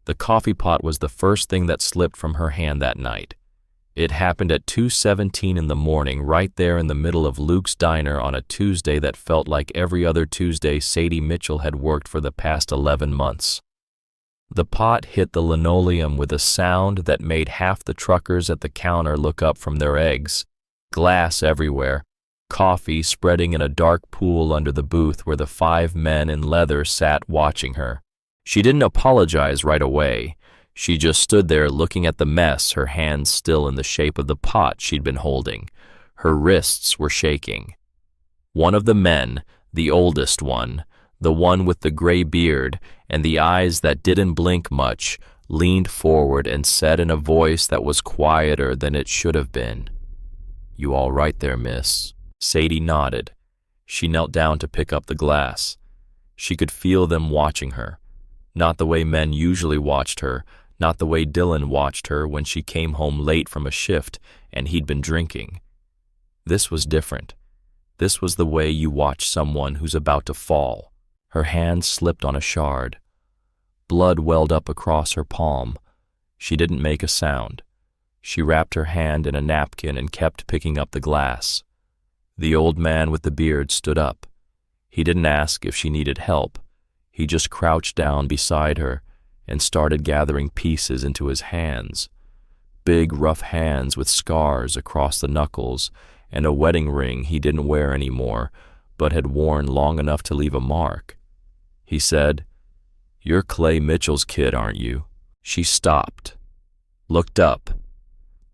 The coffee pot was the first thing that slipped from her hand that night. It happened at 2:17 in the morning, right there in the middle of Luke's diner on a Tuesday that felt like every other Tuesday Sadie Mitchell had worked for the past 11 months. The pot hit the linoleum with a sound that made half the truckers at the counter look up from their eggs. Glass everywhere, coffee spreading in a dark pool under the booth where the 5 men in leather sat watching her. She didn't apologize right away. She just stood there looking at the mess, her hands still in the shape of the pot she'd been holding. Her wrists were shaking. One of the men, the oldest one, the one with the gray beard and the eyes that didn't blink much, leaned forward and said in a voice that was quieter than it should have been, "You all right there, miss?" Sadie nodded. She knelt down to pick up the glass. She could feel them watching her. Not the way men usually watched her, not the way Dylan watched her when she came home late from a shift and he'd been drinking. This was different. This was the way you watch someone who's about to fall. Her hand slipped on a shard. Blood welled up across her palm. She didn't make a sound. She wrapped her hand in a napkin and kept picking up the glass. The old man with the beard stood up. He didn't ask if she needed help. He just crouched down beside her and started gathering pieces into his hands. Big, rough hands with scars across the knuckles and a wedding ring he didn't wear anymore, but had worn long enough to leave a mark. He said, "You're Clay Mitchell's kid, aren't you?" She stopped, looked up.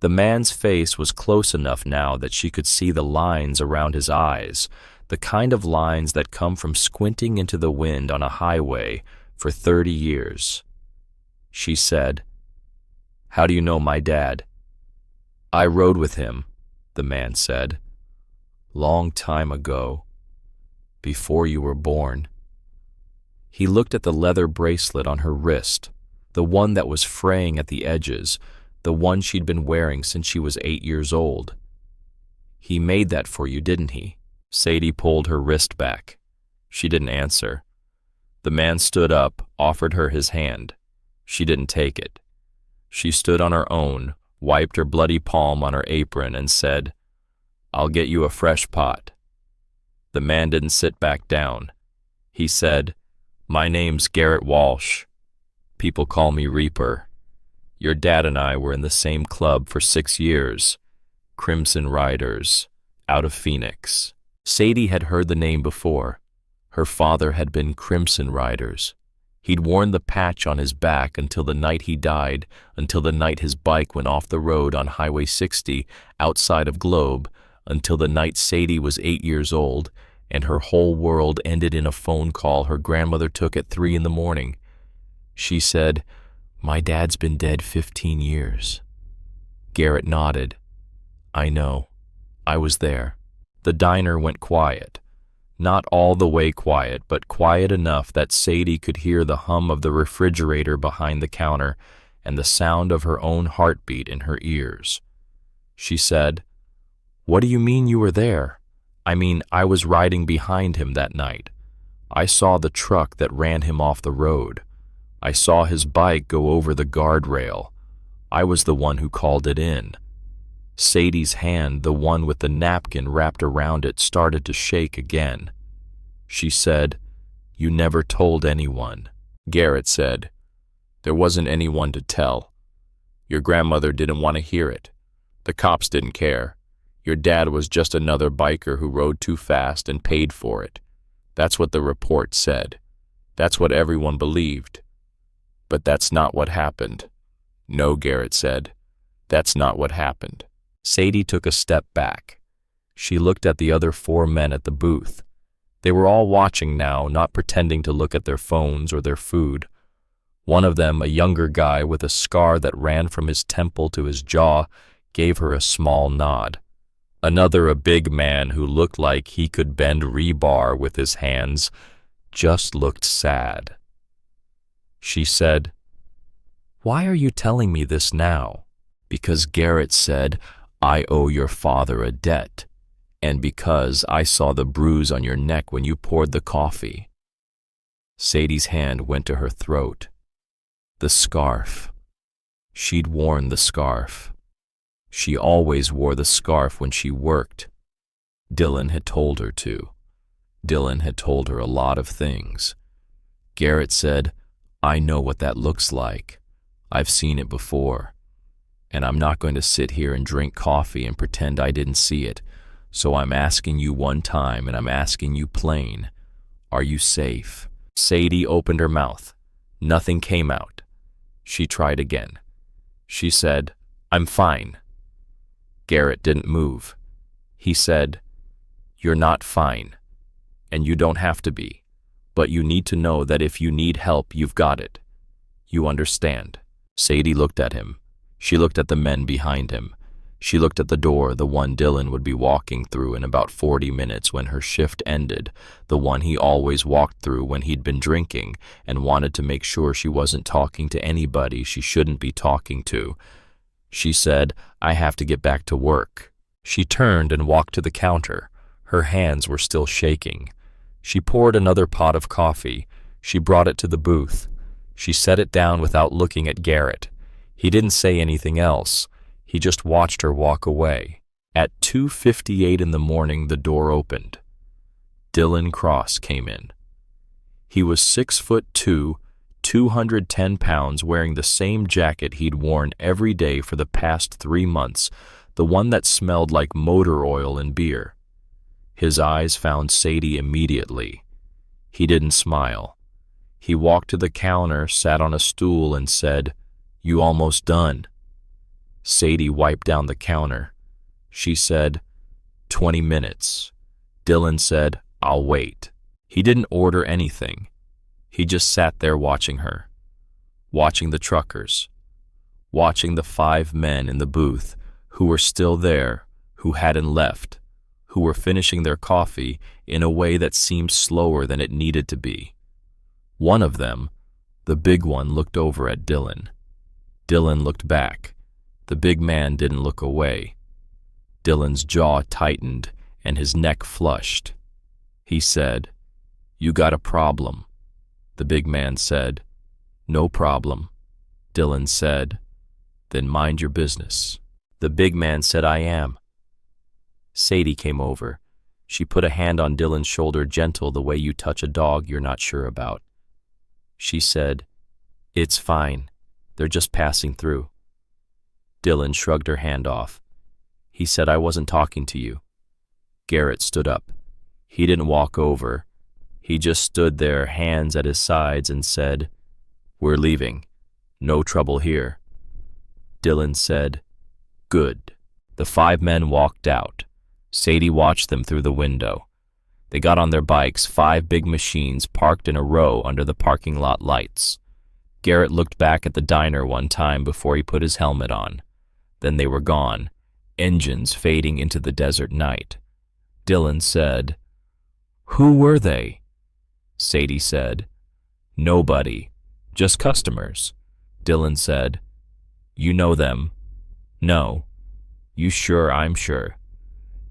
The man's face was close enough now that she could see the lines around his eyes, the kind of lines that come from squinting into the wind on a highway for 30 years. She said, "How do you know my dad?" "I rode with him," the man said. "Long time ago, before you were born." He looked at the leather bracelet on her wrist, the one that was fraying at the edges, the one she'd been wearing since she was 8 years old. "He made that for you, didn't he?" Sadie pulled her wrist back. She didn't answer. The man stood up, offered her his hand. She didn't take it. She stood on her own, wiped her bloody palm on her apron, and said, "I'll get you a fresh pot." The man didn't sit back down. He said, "My name's Garrett Walsh. People call me Reaper. Your dad and I were in the same club for 6 years, Crimson Riders, out of Phoenix." Sadie had heard the name before. Her father had been Crimson Riders. He'd worn the patch on his back until the night he died, until the night his bike went off the road on Highway 60 outside of Globe, until the night Sadie was 8 years old, and her whole world ended in a phone call her grandmother took at 3 in the morning. She said, "My dad's been dead 15 years. Garrett nodded. "I know. I was there." The diner went quiet. Not all the way quiet, but quiet enough that Sadie could hear the hum of the refrigerator behind the counter and the sound of her own heartbeat in her ears. She said, "What do you mean you were there?" "I mean, I was riding behind him that night. I saw the truck that ran him off the road. I saw his bike go over the guardrail. I was the one who called it in." Sadie's hand, the one with the napkin wrapped around it, started to shake again. She said, "You never told anyone." Garrett said, "There wasn't anyone to tell. Your grandmother didn't want to hear it. The cops didn't care. Your dad was just another biker who rode too fast and paid for it. That's what the report said. That's what everyone believed. But that's not what happened." "No," Garrett said. "That's not what happened." Sadie took a step back. She looked at the other 4 men at the booth. They were all watching now, not pretending to look at their phones or their food. One of them, a younger guy with a scar that ran from his temple to his jaw, gave her a small nod. Another, a big man who looked like he could bend rebar with his hands, just looked sad. She said, "Why are you telling me this now?" "Because Garrett said, I owe your father a debt, and because I saw the bruise on your neck when you poured the coffee." Sadie's hand went to her throat. The scarf. She'd worn the scarf. She always wore the scarf when she worked. Dylan had told her to. Dylan had told her a lot of things. Garrett said, "I know what that looks like. I've seen it before. And I'm not going to sit here and drink coffee and pretend I didn't see it. So I'm asking you one time, and I'm asking you plain. Are you safe?" Sadie opened her mouth. Nothing came out. She tried again. She said, "I'm fine." Garrett didn't move. He said, "You're not fine, and you don't have to be, but you need to know that if you need help, you've got it. You understand?" Sadie looked at him. She looked at the men behind him. She looked at the door, the one Dylan would be walking through in about 40 minutes when her shift ended, the one he always walked through when he'd been drinking, and wanted to make sure she wasn't talking to anybody she shouldn't be talking to. She said, "I have to get back to work." She turned and walked to the counter. Her hands were still shaking. She poured another pot of coffee. She brought it to the booth. She set it down without looking at Garrett. He didn't say anything else. He just watched her walk away. At 2:58 in the morning, the door opened. Dylan Cross came in. He was 6'2", 210 pounds, wearing the same jacket he'd worn every day for the past 3 months, the one that smelled like motor oil and beer. His eyes found Sadie immediately. He didn't smile. He walked to the counter, sat on a stool, and said, "You almost done?" Sadie wiped down the counter. She said, 20 minutes. Dylan said, "I'll wait." He didn't order anything. He just sat there watching her, watching the truckers, watching the 5 men in the booth who were still there, who hadn't left, who were finishing their coffee in a way that seemed slower than it needed to be. One of them, the big one, looked over at Dylan. Dylan looked back. The big man didn't look away. Dylan's jaw tightened and his neck flushed. He said, "You got a problem." The big man said, "No problem." Dylan said, "Then mind your business." The big man said, "I am." Sadie came over. She put a hand on Dylan's shoulder, gentle, the way you touch a dog you're not sure about. She said, "It's fine. They're just passing through." Dylan shrugged her hand off. He said, "I wasn't talking to you." Garrett stood up. He didn't walk over. He just stood there, hands at his sides, and said, "We're leaving. No trouble here." Dylan said, "Good." The 5 men walked out. Sadie watched them through the window. They got on their bikes, 5 big machines parked in a row under the parking lot lights. Garrett looked back at the diner one time before he put his helmet on. Then they were gone, engines fading into the desert night. Dylan said, "Who were they?" Sadie said, "Nobody, just customers." Dylan said, "You know them?" "No." "You sure?" "I'm sure."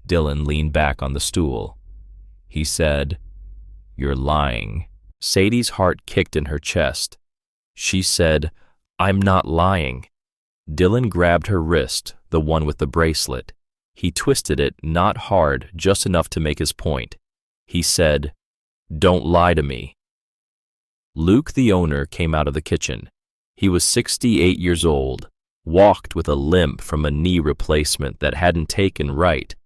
Dylan leaned back on the stool. He said, "You're lying." Sadie's heart kicked in her chest. She said, "I'm not lying." Dylan grabbed her wrist, the one with the bracelet. He twisted it, not hard, just enough to make his point. He said, "Don't lie to me." Luke, the owner, came out of the kitchen. He was 68 years old, walked with a limp from a knee replacement that hadn't taken right,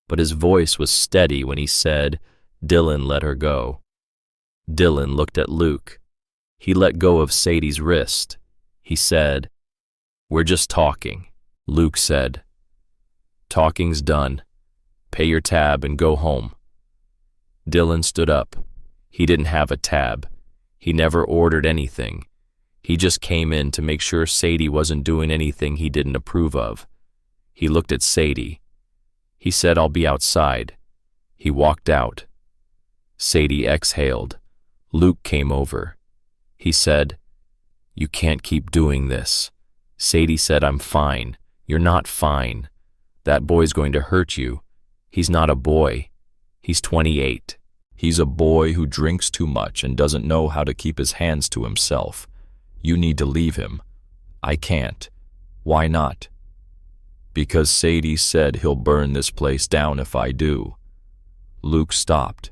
but his voice was steady when he said, "Dylan, let her go." Dylan looked at Luke. He let go of Sadie's wrist. He said, "We're just talking." Luke said, "Talking's done. Pay your tab and go home." Dylan stood up. He didn't have a tab. He never ordered anything. He just came in to make sure Sadie wasn't doing anything he didn't approve of. He looked at Sadie. He said, "I'll be outside." He walked out. Sadie exhaled. Luke came over. He said, "You can't keep doing this." Sadie said, "I'm fine." "You're not fine. That boy's going to hurt you." "He's not a boy. He's 28. He's a boy who drinks too much and doesn't know how to keep his hands to himself. You need to leave him. I can't. Why not? Because Sadie said he'll burn this place down if I do. Luke stopped.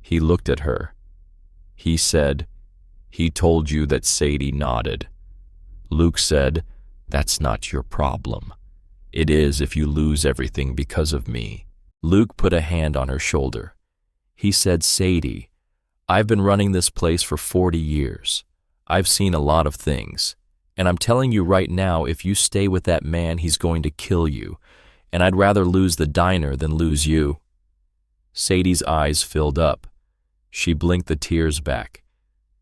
He looked at her. He said, he told you that. Sadie nodded. Luke said, that's not your problem. It is if you lose everything because of me. Luke put a hand on her shoulder. He said, Sadie, I've been running this place for 40 years. I've seen a lot of things. And I'm telling you right now, if you stay with that man, he's going to kill you. And I'd rather lose the diner than lose you. Sadie's eyes filled up. She blinked the tears back.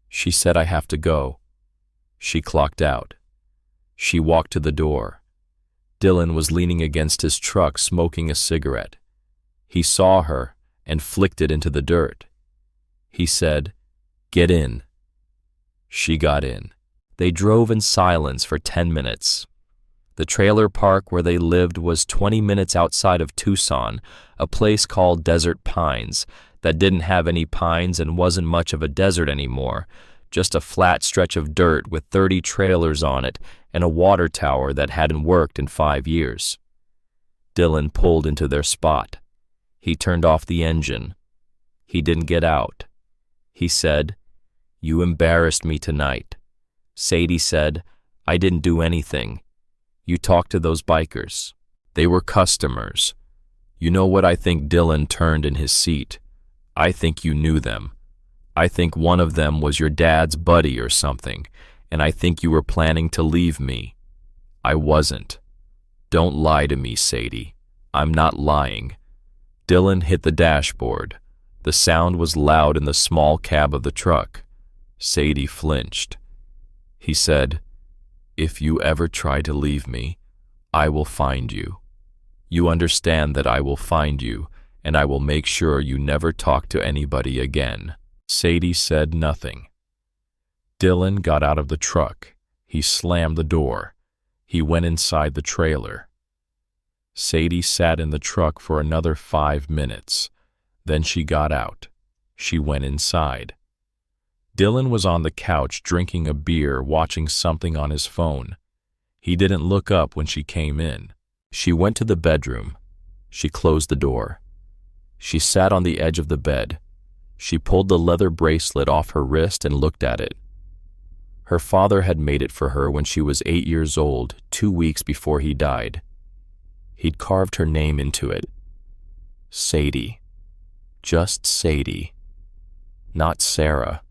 She said, I have to go. She clocked out. She walked to the door. Dylan was leaning against his truck smoking a cigarette. He saw her and flicked it into the dirt. He said, get in. She got in. They drove in silence for 10 minutes. The trailer park where they lived was 20 minutes outside of Tucson, a place called Desert Pines that didn't have any pines and wasn't much of a desert anymore, just a flat stretch of dirt with 30 trailers on it and a water tower that hadn't worked in 5 years. Dylan pulled into their spot. He turned off the engine. He didn't get out. He said, you embarrassed me tonight. Sadie said, I didn't do anything. You talked to those bikers. They were customers. You know what I think? Dylan turned in his seat. I think you knew them. I think one of them was your dad's buddy or something, and I think you were planning to leave me. I wasn't. Don't lie to me, Sadie. I'm not lying. Dylan hit the dashboard. The sound was loud in the small cab of the truck. Sadie flinched. He said, if you ever try to leave me, I will find you. You understand that I will find you, and I will make sure you never talk to anybody again. Sadie said nothing. Dylan got out of the truck. He slammed the door. He went inside the trailer. Sadie sat in the truck for another 5 minutes. Then she got out. She went inside. Dylan was on the couch drinking a beer, watching something on his phone. He didn't look up when she came in. She went to the bedroom. She closed the door. She sat on the edge of the bed. She pulled the leather bracelet off her wrist and looked at it. Her father had made it for her when she was 8 years old, 2 weeks before he died. He'd carved her name into it. Sadie. Just Sadie. Not Sarah.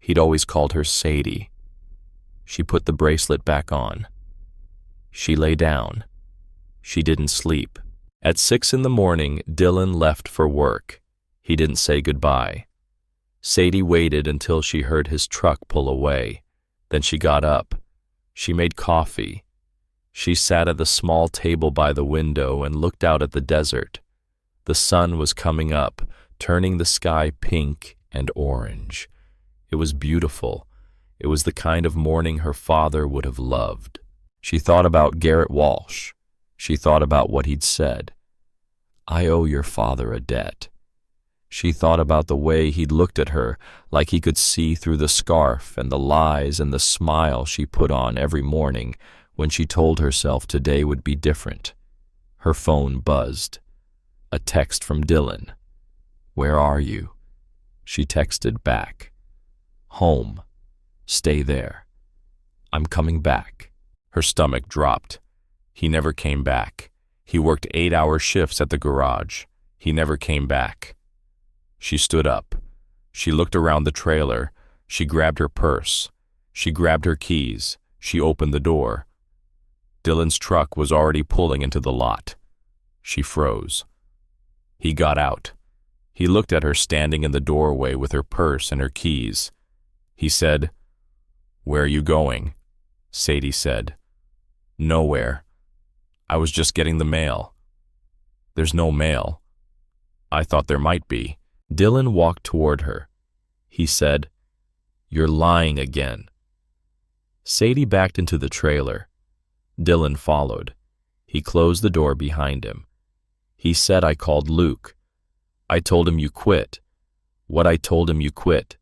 He'd always called her Sadie. She put the bracelet back on. She lay down. She didn't sleep. At 6 in the morning, Dylan left for work. He didn't say goodbye. Sadie waited until she heard his truck pull away. Then she got up. She made coffee. She sat at the small table by the window and looked out at the desert. The sun was coming up, turning the sky pink and orange. It was beautiful. It was the kind of morning her father would have loved. She thought about Garrett Walsh. She thought about what he'd said. I owe your father a debt. She thought about the way he'd looked at her, like he could see through the scarf and the lies and the smile she put on every morning when she told herself today would be different. Her phone buzzed. A text from Dylan. Where are you? She texted back. Home. Stay there. I'm coming back. Her stomach dropped. He never came back. He worked 8-hour shifts at the garage. He never came back. She stood up. She looked around the trailer. She grabbed her purse. She grabbed her keys. She opened the door. Dylan's truck was already pulling into the lot. She froze. He got out. He looked at her standing in the doorway with her purse and her keys. He said, Where are you going? Sadie said, Nowhere. I was just getting the mail. There's no mail. I thought there might be. Dylan walked toward her. He said, You're lying again. Sadie backed into the trailer. Dylan followed. He closed the door behind him. He said, I called Luke. I told him you quit. What I told him you quit.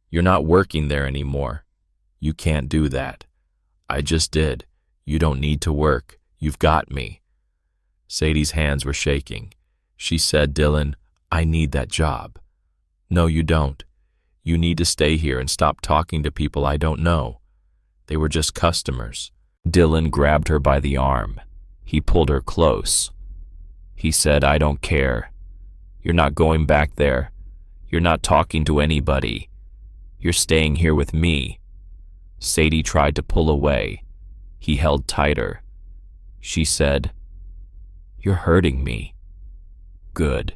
You're not working there anymore. You can't do that. I just did. You don't need to work. You've got me. Sadie's hands were shaking. She said, Dylan, I need that job. No, you don't. You need to stay here and stop talking to people I don't know. They were just customers. Dylan grabbed her by the arm. He pulled her close. He said, I don't care. You're not going back there. You're not talking to anybody. You're staying here with me. Sadie tried to pull away. He held tighter. She said, You're hurting me. Good.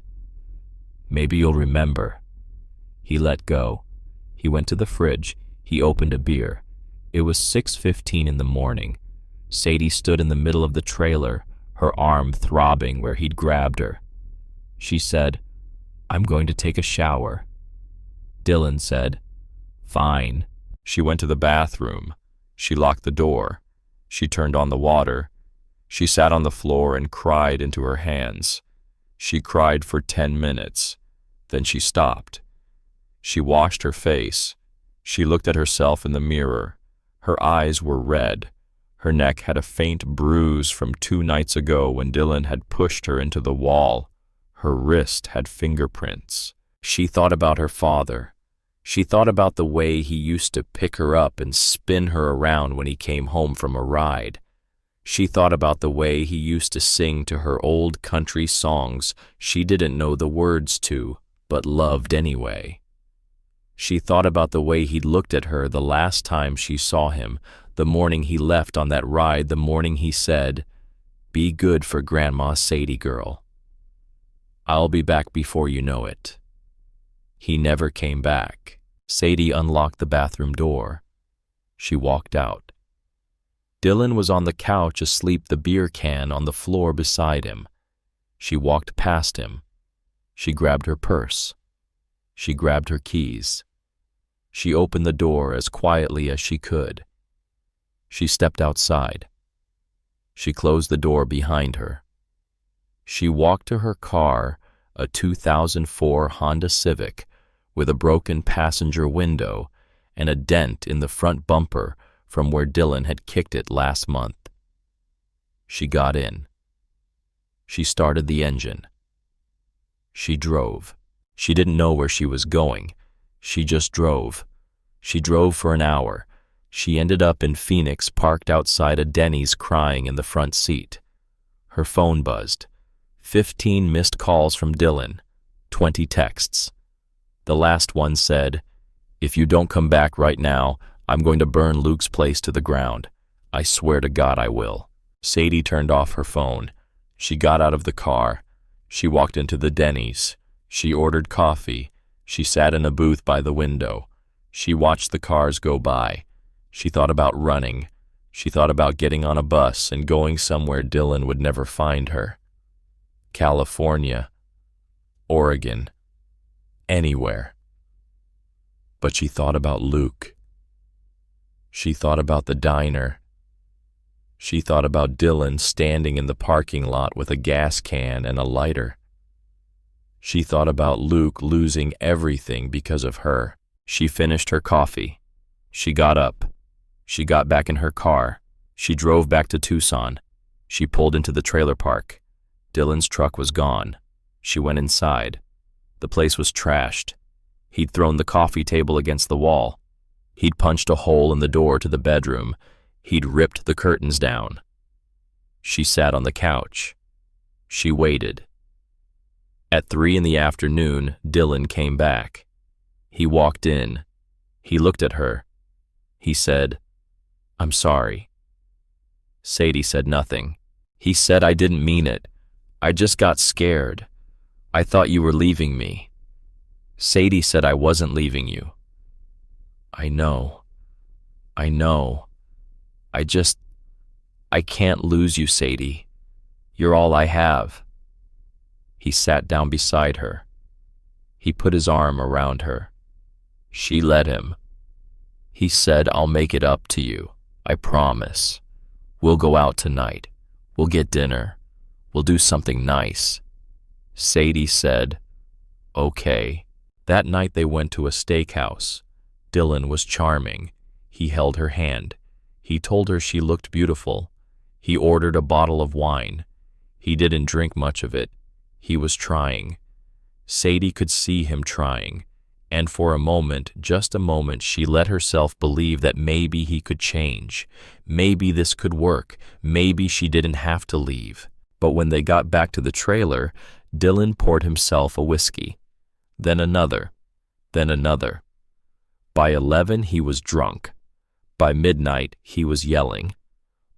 Maybe you'll remember. He let go. He went to the fridge. He opened a beer. It was 6:15 in the morning. Sadie stood in the middle of the trailer, her arm throbbing where he'd grabbed her. She said, I'm going to take a shower. Dylan said, Fine. She went to the bathroom. She locked the door. She turned on the water. She sat on the floor and cried into her hands. She cried for 10 minutes. Then she stopped. She washed her face. She looked at herself in the mirror. Her eyes were red. Her neck had a faint bruise from 2 nights ago when Dylan had pushed her into the wall. Her wrist had fingerprints. She thought about her father. She thought about the way he used to pick her up and spin her around when he came home from a ride. She thought about the way he used to sing to her old country songs she didn't know the words to, but loved anyway. She thought about the way he'd looked at her the last time she saw him, the morning he left on that ride, the morning he said, Be good for Grandma Sadie girl. I'll be back before you know it. He never came back. Sadie unlocked the bathroom door. She walked out. Dylan was on the couch asleep, the beer can on the floor beside him. She walked past him. She grabbed her purse. She grabbed her keys. She opened the door as quietly as she could. She stepped outside. She closed the door behind her. She walked to her car, a 2004 Honda Civic, with a broken passenger window and a dent in the front bumper from where Dylan had kicked it last month. She got in. She started the engine. She drove. She didn't know where she was going. She just drove. She drove for an hour. She ended up in Phoenix, parked outside a Denny's, crying in the front seat. Her phone buzzed. 15 missed calls from Dylan. 20 texts. The last one said, If you don't come back right now, I'm going to burn Luke's place to the ground. I swear to God I will. Sadie turned off her phone. She got out of the car. She walked into the Denny's. She ordered coffee. She sat in a booth by the window. She watched the cars go by. She thought about running. She thought about getting on a bus and going somewhere Dylan would never find her. California, Oregon, anywhere. But she thought about Luke. She thought about the diner. She thought about Dylan standing in the parking lot with a gas can and a lighter. She thought about Luke losing everything because of her. She finished her coffee. She got up. She got back in her car. She drove back to Tucson. She pulled into the trailer park. Dylan's truck was gone. She went inside. The place was trashed. He'd thrown the coffee table against the wall. He'd punched a hole in the door to the bedroom. He'd ripped the curtains down. She sat on the couch. She waited. At 3 in the afternoon, Dylan came back. He walked in. He looked at her. He said, "I'm sorry." Sadie said nothing. He said, "I didn't mean it. I just got scared. I thought you were leaving me." Sadie said, "I wasn't leaving you." I know. I can't lose you, Sadie. You're all I have." He sat down beside her. He put his arm around her. She let him. He said, "I'll make it up to you. I promise. We'll go out tonight. We'll get dinner. We'll do something nice." Sadie said, "Okay." That night they went to a steakhouse. Dylan was charming. He held her hand. He told her she looked beautiful. He ordered a bottle of wine. He didn't drink much of it. He was trying. Sadie could see him trying. And for a moment, just a moment, she let herself believe that maybe he could change. Maybe this could work. Maybe she didn't have to leave. But when they got back to the trailer, Dylan poured himself a whiskey. Then another. Then another. By 11, he was drunk. By midnight, he was yelling.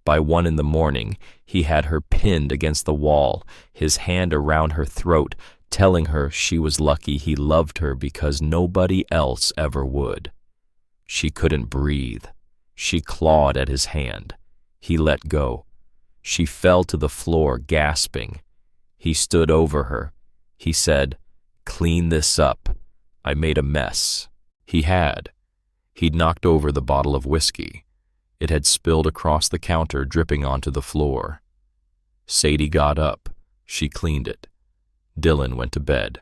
By 1 in the morning, he had her pinned against the wall, his hand around her throat, telling her she was lucky he loved her because nobody else ever would. She couldn't breathe. She clawed at his hand. He let go. She fell to the floor, gasping. He stood over her. He said, "Clean this up. I made a mess." He had. He'd knocked over the bottle of whiskey. It had spilled across the counter, dripping onto the floor. Sadie got up. She cleaned it. Dylan went to bed.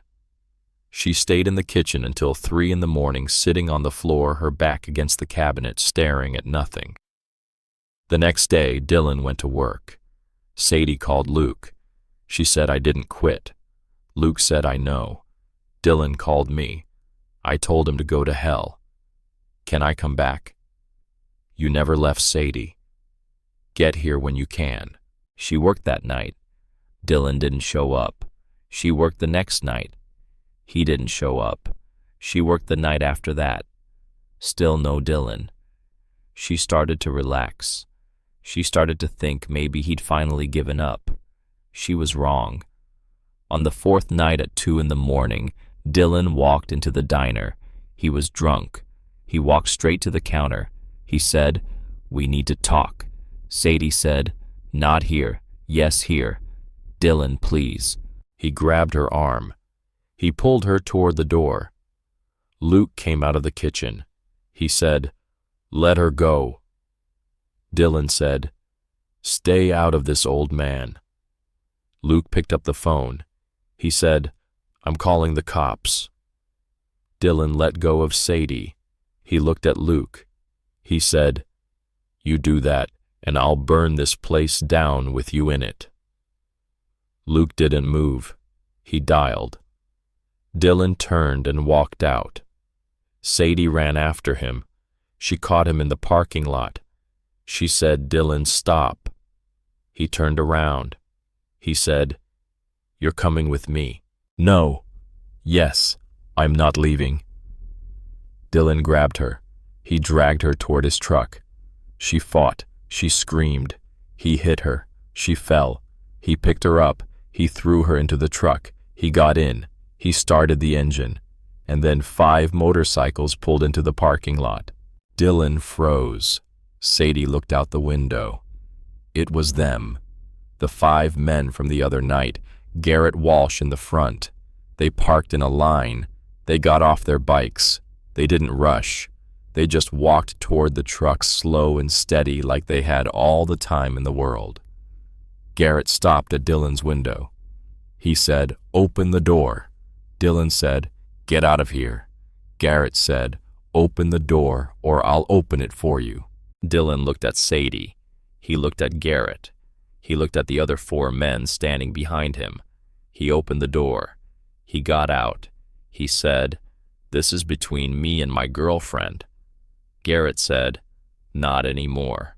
She stayed in the kitchen until 3 in the morning, sitting on the floor, her back against the cabinet, staring at nothing. The next day, Dylan went to work. Sadie called Luke. She said, "I didn't quit." Luke said, "I know." Dylan called me. I told him to go to hell. "Can I come back?" "You never left Sadie. Get here when you can." She worked that night. Dylan didn't show up. She worked the next night. He didn't show up. She worked the night after that. Still no Dylan. She started to relax. She started to think maybe he'd finally given up. She was wrong. On the 4th night at 2 in the morning, Dylan walked into the diner. He was drunk. He walked straight to the counter. He said, "We need to talk." Sadie said, "Not here. Yes, here. Dylan, please." He grabbed her arm. He pulled her toward the door. Luke came out of the kitchen. He said, "Let her go." Dylan said, "Stay out of this, old man." Luke picked up the phone. He said, "I'm calling the cops." Dylan let go of Sadie. He looked at Luke. He said, "You do that, and I'll burn this place down with you in it." Luke didn't move. He dialed. Dylan turned and walked out. Sadie ran after him. She caught him in the parking lot. She said, "Dylan, stop." He turned around. He said, "You're coming with me." "No." "Yes, I'm not leaving." Dylan grabbed her. He dragged her toward his truck. She fought. She screamed. He hit her. She fell. He picked her up. He threw her into the truck. He got in. He started the engine. And then 5 motorcycles pulled into the parking lot. Dylan froze. Sadie looked out the window. It was them. The 5 men from the other night. Garrett Walsh in the front. They parked in a line. They got off their bikes. They didn't rush. They just walked toward the truck, slow and steady, like they had all the time in the world. Garrett stopped at Dylan's window. He said, "Open the door." Dylan said, "Get out of here." Garrett said, "Open the door or I'll open it for you." Dylan looked at Sadie. He looked at Garrett. He looked at the other 4 men standing behind him. He opened the door. He got out. He said, "This is between me and my girlfriend." Garrett said, "Not anymore."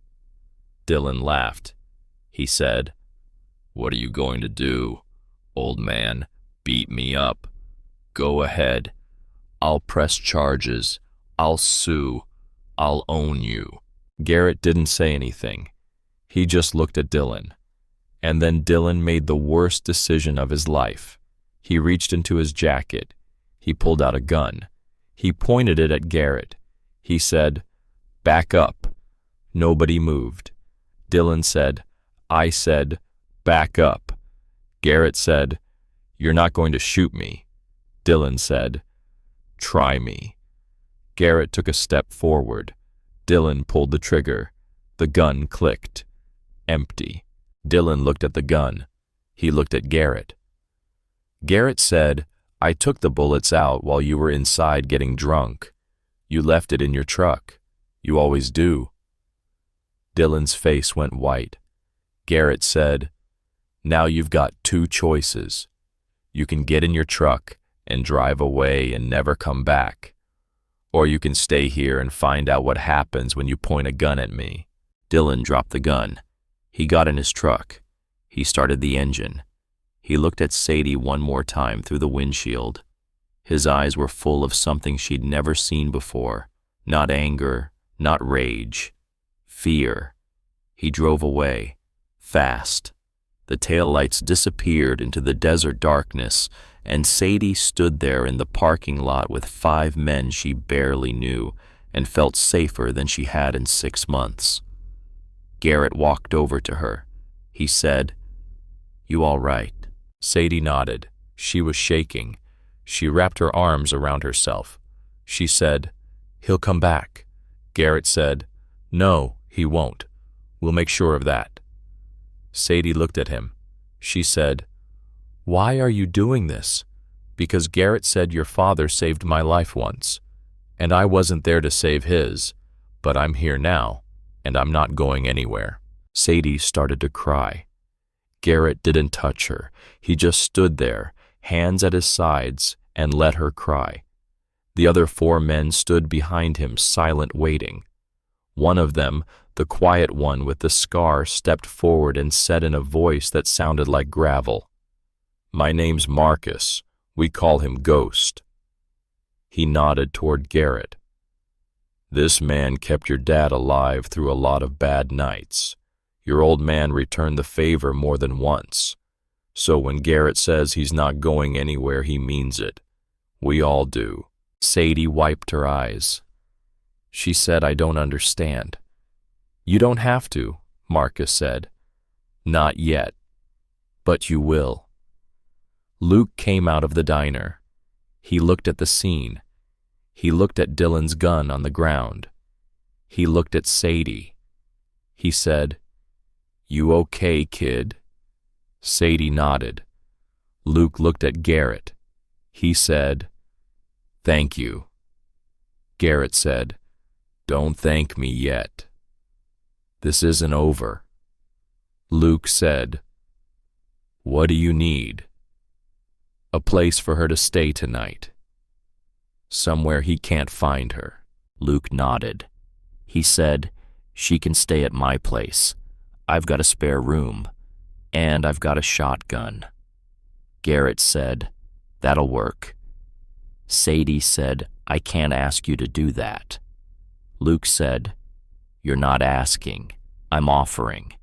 Dylan laughed. He said, "What are you going to do, old man? Beat me up? Go ahead. I'll press charges. I'll sue. I'll own you." Garrett didn't say anything. He just looked at Dylan. And then Dylan made the worst decision of his life. He reached into his jacket. He pulled out a gun. He pointed it at Garrett. He said, "Back up." Nobody moved. Dylan said, "I said, back up." Garrett said, "You're not going to shoot me." Dylan said, "Try me." Garrett took a step forward. Dylan pulled the trigger. The gun clicked. Empty. Dylan looked at the gun. He looked at Garrett. Garrett said, "I took the bullets out while you were inside getting drunk. You left it in your truck. You always do. Dylan's face went white. Garrett said, Now you've got two choices. You can get in your truck and drive away and never come back. Or you can stay here and find out what happens when you point a gun at me. Dylan dropped the gun. He got in his truck. He started the engine. He looked at Sadie one more time through the windshield. His eyes were full of something she'd never seen before. Not anger, not rage. Fear. He drove away. Fast. The taillights disappeared into the desert darkness, and Sadie stood there in the parking lot with 5 men she barely knew and felt safer than she had in 6 months. Garrett walked over to her. He said, You all right? Sadie nodded. She was shaking. She wrapped her arms around herself. She said, He'll come back. Garrett said, No, he won't. We'll make sure of that. Sadie looked at him. She said, Why are you doing this? Because Garrett said your father saved my life once, and I wasn't there to save his, but I'm here now, and I'm not going anywhere. Sadie started to cry. Garrett didn't touch her. He just stood there, hands at his sides, and let her cry. The other 4 men stood behind him, silent, waiting. One of them, the quiet one with the scar, stepped forward and said in a voice that sounded like gravel, My name's Marcus. We call him Ghost. He nodded toward Garrett. This man kept your dad alive through a lot of bad nights. Your old man returned the favor more than once. So when Garrett says he's not going anywhere, he means it. We all do. Sadie wiped her eyes. She said, I don't understand. You don't have to, Marcus said. Not yet. But you will. Luke came out of the diner. He looked at the scene. He looked at Dylan's gun on the ground. He looked at Sadie. He said, You okay, kid? Sadie nodded. Luke looked at Garrett. He said, Thank you. Garrett said, Don't thank me yet. This isn't over. Luke said, What do you need? A place for her to stay tonight. Somewhere he can't find her. Luke nodded. He said, She can stay at my place. I've got a spare room, and I've got a shotgun. Garrett said, That'll work. Sadie said, I can't ask you to do that. Luke said, You're not asking. I'm offering.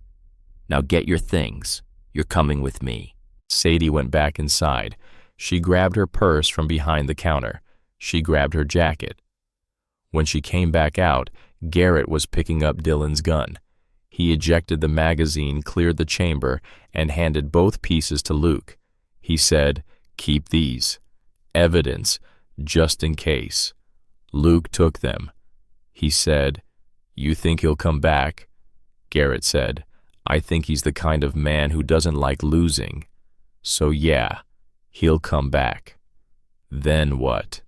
Now get your things. You're coming with me. Sadie went back inside. She grabbed her purse from behind the counter. She grabbed her jacket. When she came back out, Garrett was picking up Dylan's gun. He ejected the magazine, cleared the chamber, and handed both pieces to Luke. He said, Keep these. Evidence, just in case. Luke took them. He said, You think he'll come back? Garrett said, I think he's the kind of man who doesn't like losing. So yeah, he'll come back. Then what?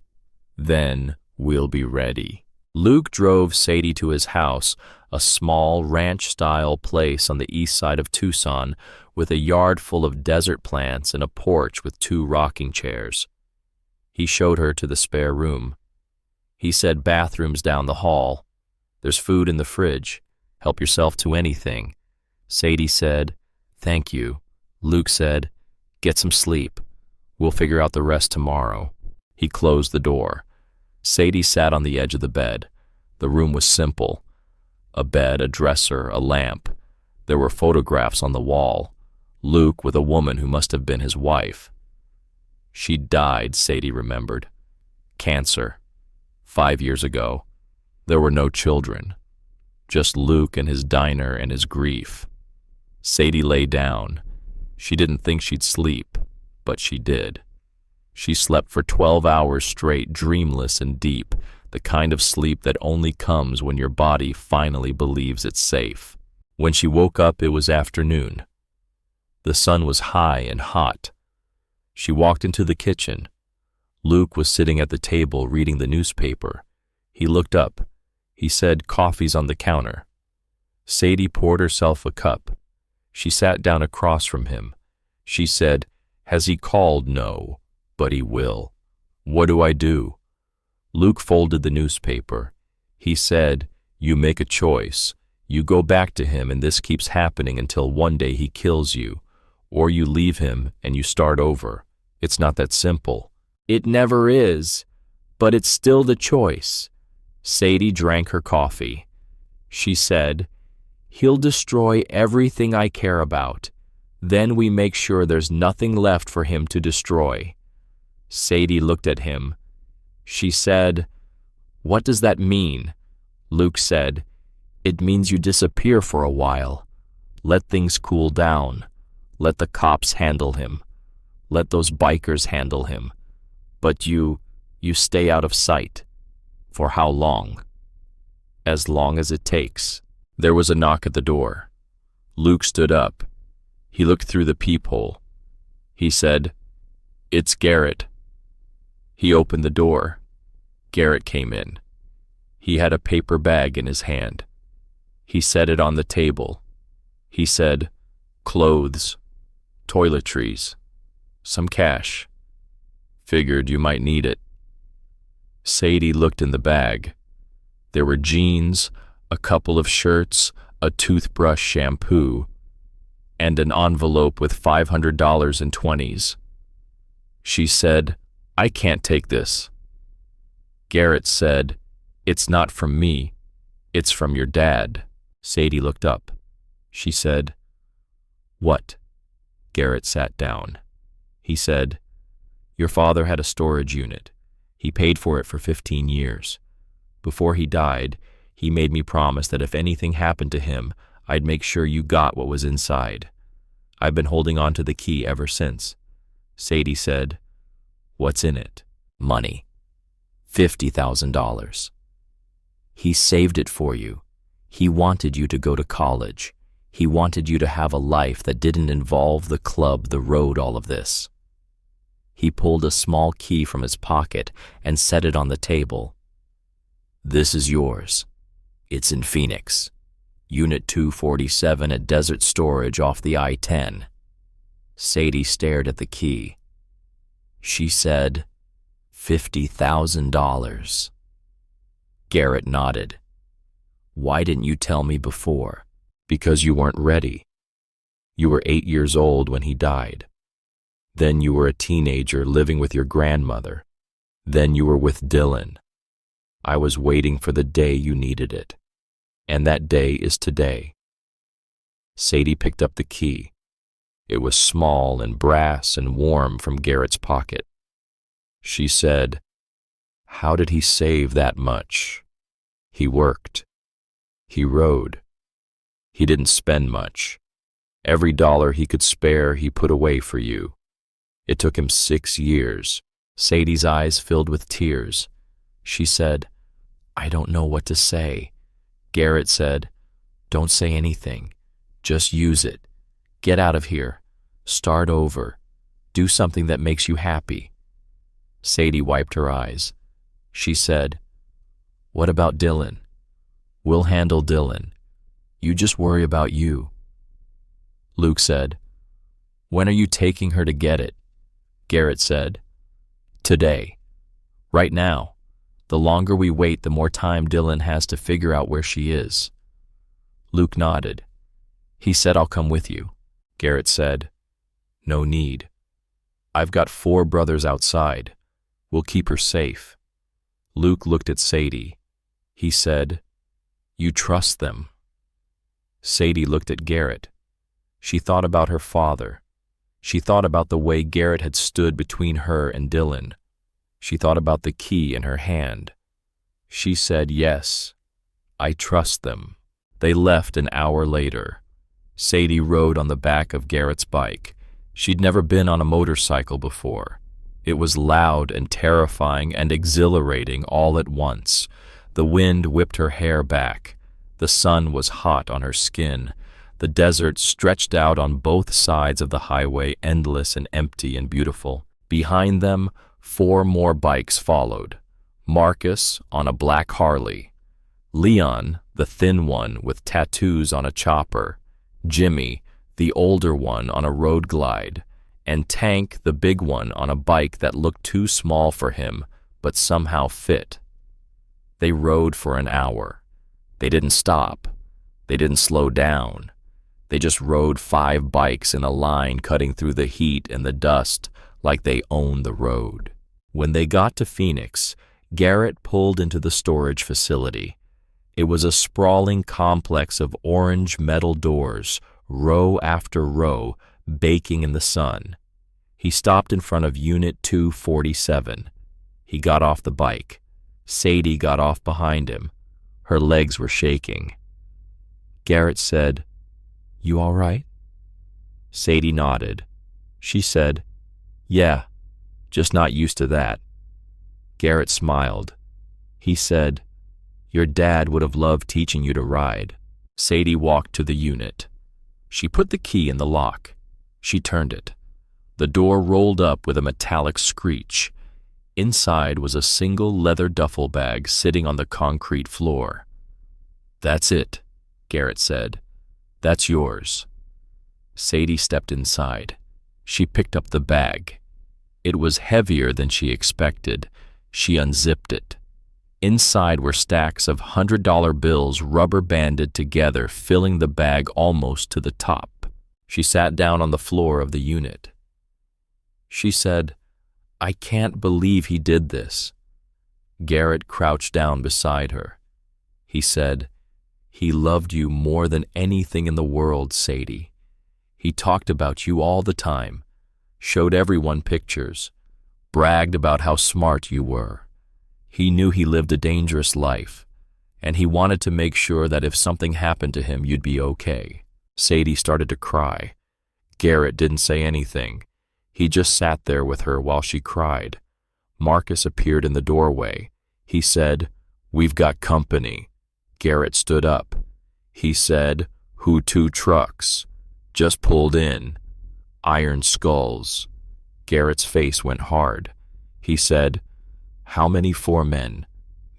Then we'll be ready. Luke drove Sadie to his house, a small ranch-style place on the east side of Tucson with a yard full of desert plants and a porch with 2 rocking chairs. He showed her to the spare room. He said, Bathrooms down the hall. There's food in the fridge. Help yourself to anything. Sadie said, Thank you. Luke said, Get some sleep. We'll figure out the rest tomorrow. He closed the door. Sadie sat on the edge of the bed. The room was simple. A bed, a dresser, a lamp. There were photographs on the wall. Luke with a woman who must have been his wife. She died, Sadie remembered. Cancer. 5 years ago. There were no children. Just Luke and his diner and his grief. Sadie lay down. She didn't think she'd sleep, but she did. She slept for 12 hours straight, dreamless and deep, the kind of sleep that only comes when your body finally believes it's safe. When she woke up, it was afternoon. The sun was high and hot. She walked into the kitchen. Luke was sitting at the table reading the newspaper. He looked up. He said, "Coffee's on the counter." Sadie poured herself a cup. She sat down across from him. She said, "Has he called?" "No, but he will." "What do I do?" Luke folded the newspaper. He said, "You make a choice. You go back to him and this keeps happening until one day he kills you. Or you leave him and you start over. It's not that simple." "It never is, but it's still the choice." Sadie drank her coffee. She said, "He'll destroy everything I care about. Then we make sure there's nothing left for him to destroy." Sadie looked at him. She said, "What does that mean?" Luke said, "It means you disappear for a while. Let things cool down. Let the cops handle him. Let those bikers handle him. But you stay out of sight." "For how long?" "As long as it takes." There was a knock at the door. Luke stood up. He looked through the peephole. He said, "It's Garrett." He opened the door. Garrett came in. He had a paper bag in his hand. He set it on the table. He said, "Clothes, toiletries, some cash. Figured you might need it." Sadie looked in the bag. There were jeans, a couple of shirts, a toothbrush, shampoo, and an envelope with $500 in 20s. She said, "I can't take this." Garrett said, "It's not from me. It's from your dad." Sadie looked up. She said, "What?" Garrett sat down. He said, "Your father had a storage unit. He paid for it for 15 years. Before he died, he made me promise that if anything happened to him, I'd make sure you got what was inside. I've been holding on to the key ever since." Sadie said, "What's in it?" "Money. $50,000. He saved it for you. He wanted you to go to college. He wanted you to have a life that didn't involve the club, the road, all of this." He pulled a small key from his pocket and set it on the table. "This is yours. It's in Phoenix. Unit 247 at Desert Storage off the I-10. Sadie stared at the key. She said, $50,000. Garrett nodded. "Why didn't you tell me before?" "Because you weren't ready. You were 8 years old when he died. Then you were a teenager living with your grandmother. Then you were with Dylan. I was waiting for the day you needed it. And that day is today." Sadie picked up the key. It was small and brass and warm from Garrett's pocket. She said, "How did he save that much?" "He worked. He rode. He didn't spend much. Every dollar he could spare he put away for you. It took him 6 years. Sadie's eyes filled with tears. She said, "I don't know what to say." Garrett said, "Don't say anything. Just use it. Get out of here. Start over. Do something that makes you happy." Sadie wiped her eyes. She said, "What about Dylan? We'll handle Dylan. You just worry about you." Luke said, "When are you taking her to get it?" Garrett said, "Today. Right now. The longer we wait, the more time Dylan has to figure out where she is." Luke nodded. He said, "I'll come with you." Garrett said, "No need. I've got 4 brothers outside. We'll keep her safe." Luke looked at Sadie. He said, "You trust them." Sadie looked at Garrett. She thought about her father. She thought about the way Garrett had stood between her and Dylan. She thought about the key in her hand. She said, "Yes, I trust them." They left an hour later. Sadie rode on the back of Garrett's bike. She'd never been on a motorcycle before. It was loud and terrifying and exhilarating all at once. The wind whipped her hair back. The sun was hot on her skin. The desert stretched out on both sides of the highway, endless and empty and beautiful. Behind them, 4 more bikes followed. Marcus on a black Harley. Leon, the thin one with tattoos on a chopper, Jimmy, the older one on a road glide, and Tank, the big one on a bike that looked too small for him but somehow fit. They rode for an hour. They didn't stop. They didn't slow down. They just rode 5 bikes in a line cutting through the heat and the dust like they owned the road. When they got to Phoenix, Garrett pulled into the storage facility. It was a sprawling complex of orange metal doors, row after row, baking in the sun. He stopped in front of Unit 247. He got off the bike. Sadie got off behind him. Her legs were shaking. Garrett said, "You all right?" Sadie nodded. She said, "Yeah, just not used to that." Garrett smiled. He said, "Your dad would have loved teaching you to ride." Sadie walked to the unit. She put the key in the lock. She turned it. The door rolled up with a metallic screech. Inside was a single leather duffel bag sitting on the concrete floor. "That's it," Garrett said. "That's yours." Sadie stepped inside. She picked up the bag. It was heavier than she expected. She unzipped it. Inside were stacks of $100 bills rubber-banded together, filling the bag almost to the top. She sat down on the floor of the unit. She said, "I can't believe he did this." Garrett crouched down beside her. He said, "He loved you more than anything in the world, Sadie. He talked about you all the time, showed everyone pictures, bragged about how smart you were. He knew he lived a dangerous life, and he wanted to make sure that if something happened to him, you'd be okay." Sadie started to cry. Garrett didn't say anything. He just sat there with her while she cried. Marcus appeared in the doorway. He said, "We've got company." Garrett stood up. He said, "Who 2 trucks? Just pulled in. Iron skulls." Garrett's face went hard. He said, "How many 4 men?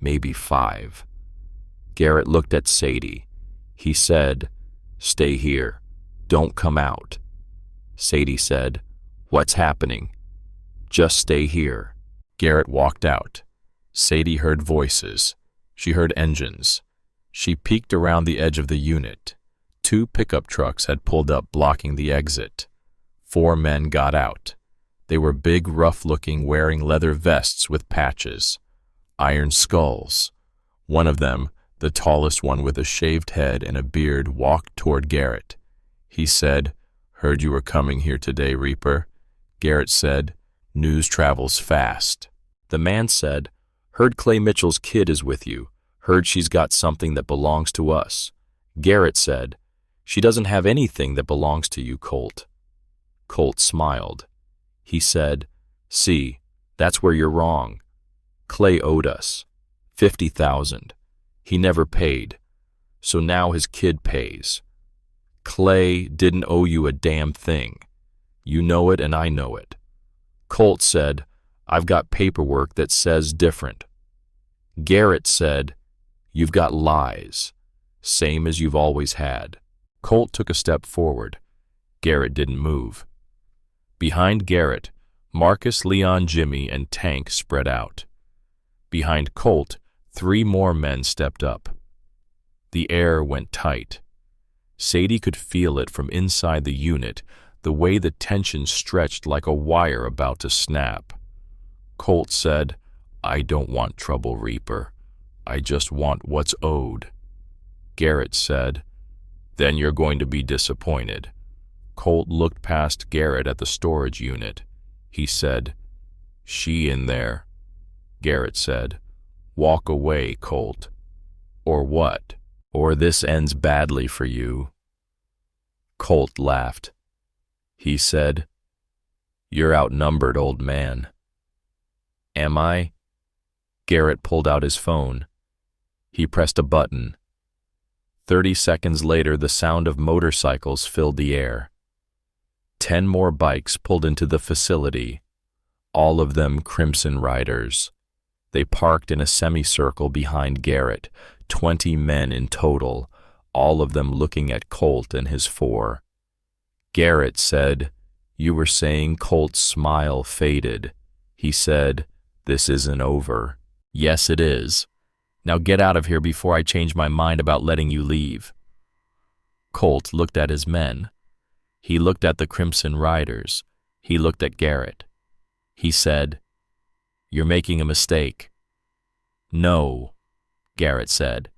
Maybe 5. Garrett looked at Sadie. He said, "Stay here. Don't come out." Sadie said, "What's happening?" "Just stay here." Garrett walked out. Sadie heard voices. She heard engines. She peeked around the edge of the unit. 2 pickup trucks had pulled up, blocking the exit. 4 men got out. They were big, rough-looking, wearing leather vests with patches. Iron skulls. One of them, the tallest one with a shaved head and a beard, walked toward Garrett. He said, "Heard you were coming here today, Reaper." Garrett said, "News travels fast." The man said, "Heard Clay Mitchell's kid is with you. Heard she's got something that belongs to us." Garrett said, "She doesn't have anything that belongs to you, Colt." Colt smiled. He said, "See, that's where you're wrong. Clay owed us $50,000. He never paid, so now his kid pays. Clay didn't owe you a damn thing. You know it and I know it." Colt said, "I've got paperwork that says different." Garrett said, "You've got lies, same as you've always had." Colt took a step forward. Garrett didn't move. Behind Garrett, Marcus, Leon, Jimmy, and Tank spread out. Behind Colt, 3 more men stepped up. The air went tight. Sadie could feel it from inside the unit, the way the tension stretched like a wire about to snap. Colt said, "I don't want trouble, Reaper. I just want what's owed." Garrett said, "Then you're going to be disappointed." Colt looked past Garrett at the storage unit. He said, "She in there." Garrett said, "Walk away, Colt." "Or what? Or this ends badly for you." Colt laughed. He said, "You're outnumbered, old man." "Am I?" Garrett pulled out his phone. He pressed a button. 30 seconds later, the sound of motorcycles filled the air. 10 more bikes pulled into the facility, all of them Crimson Riders. They parked in a semicircle behind Garrett, 20 men in total, all of them looking at Colt and his four. Garrett said, "You were saying?" Colt's smile faded. He said, "This isn't over." "Yes, it is. Now get out of here before I change my mind about letting you leave." Colt looked at his men. He looked at the Crimson Riders. He looked at Garrett. He said, "You're making a mistake." "No," Garrett said.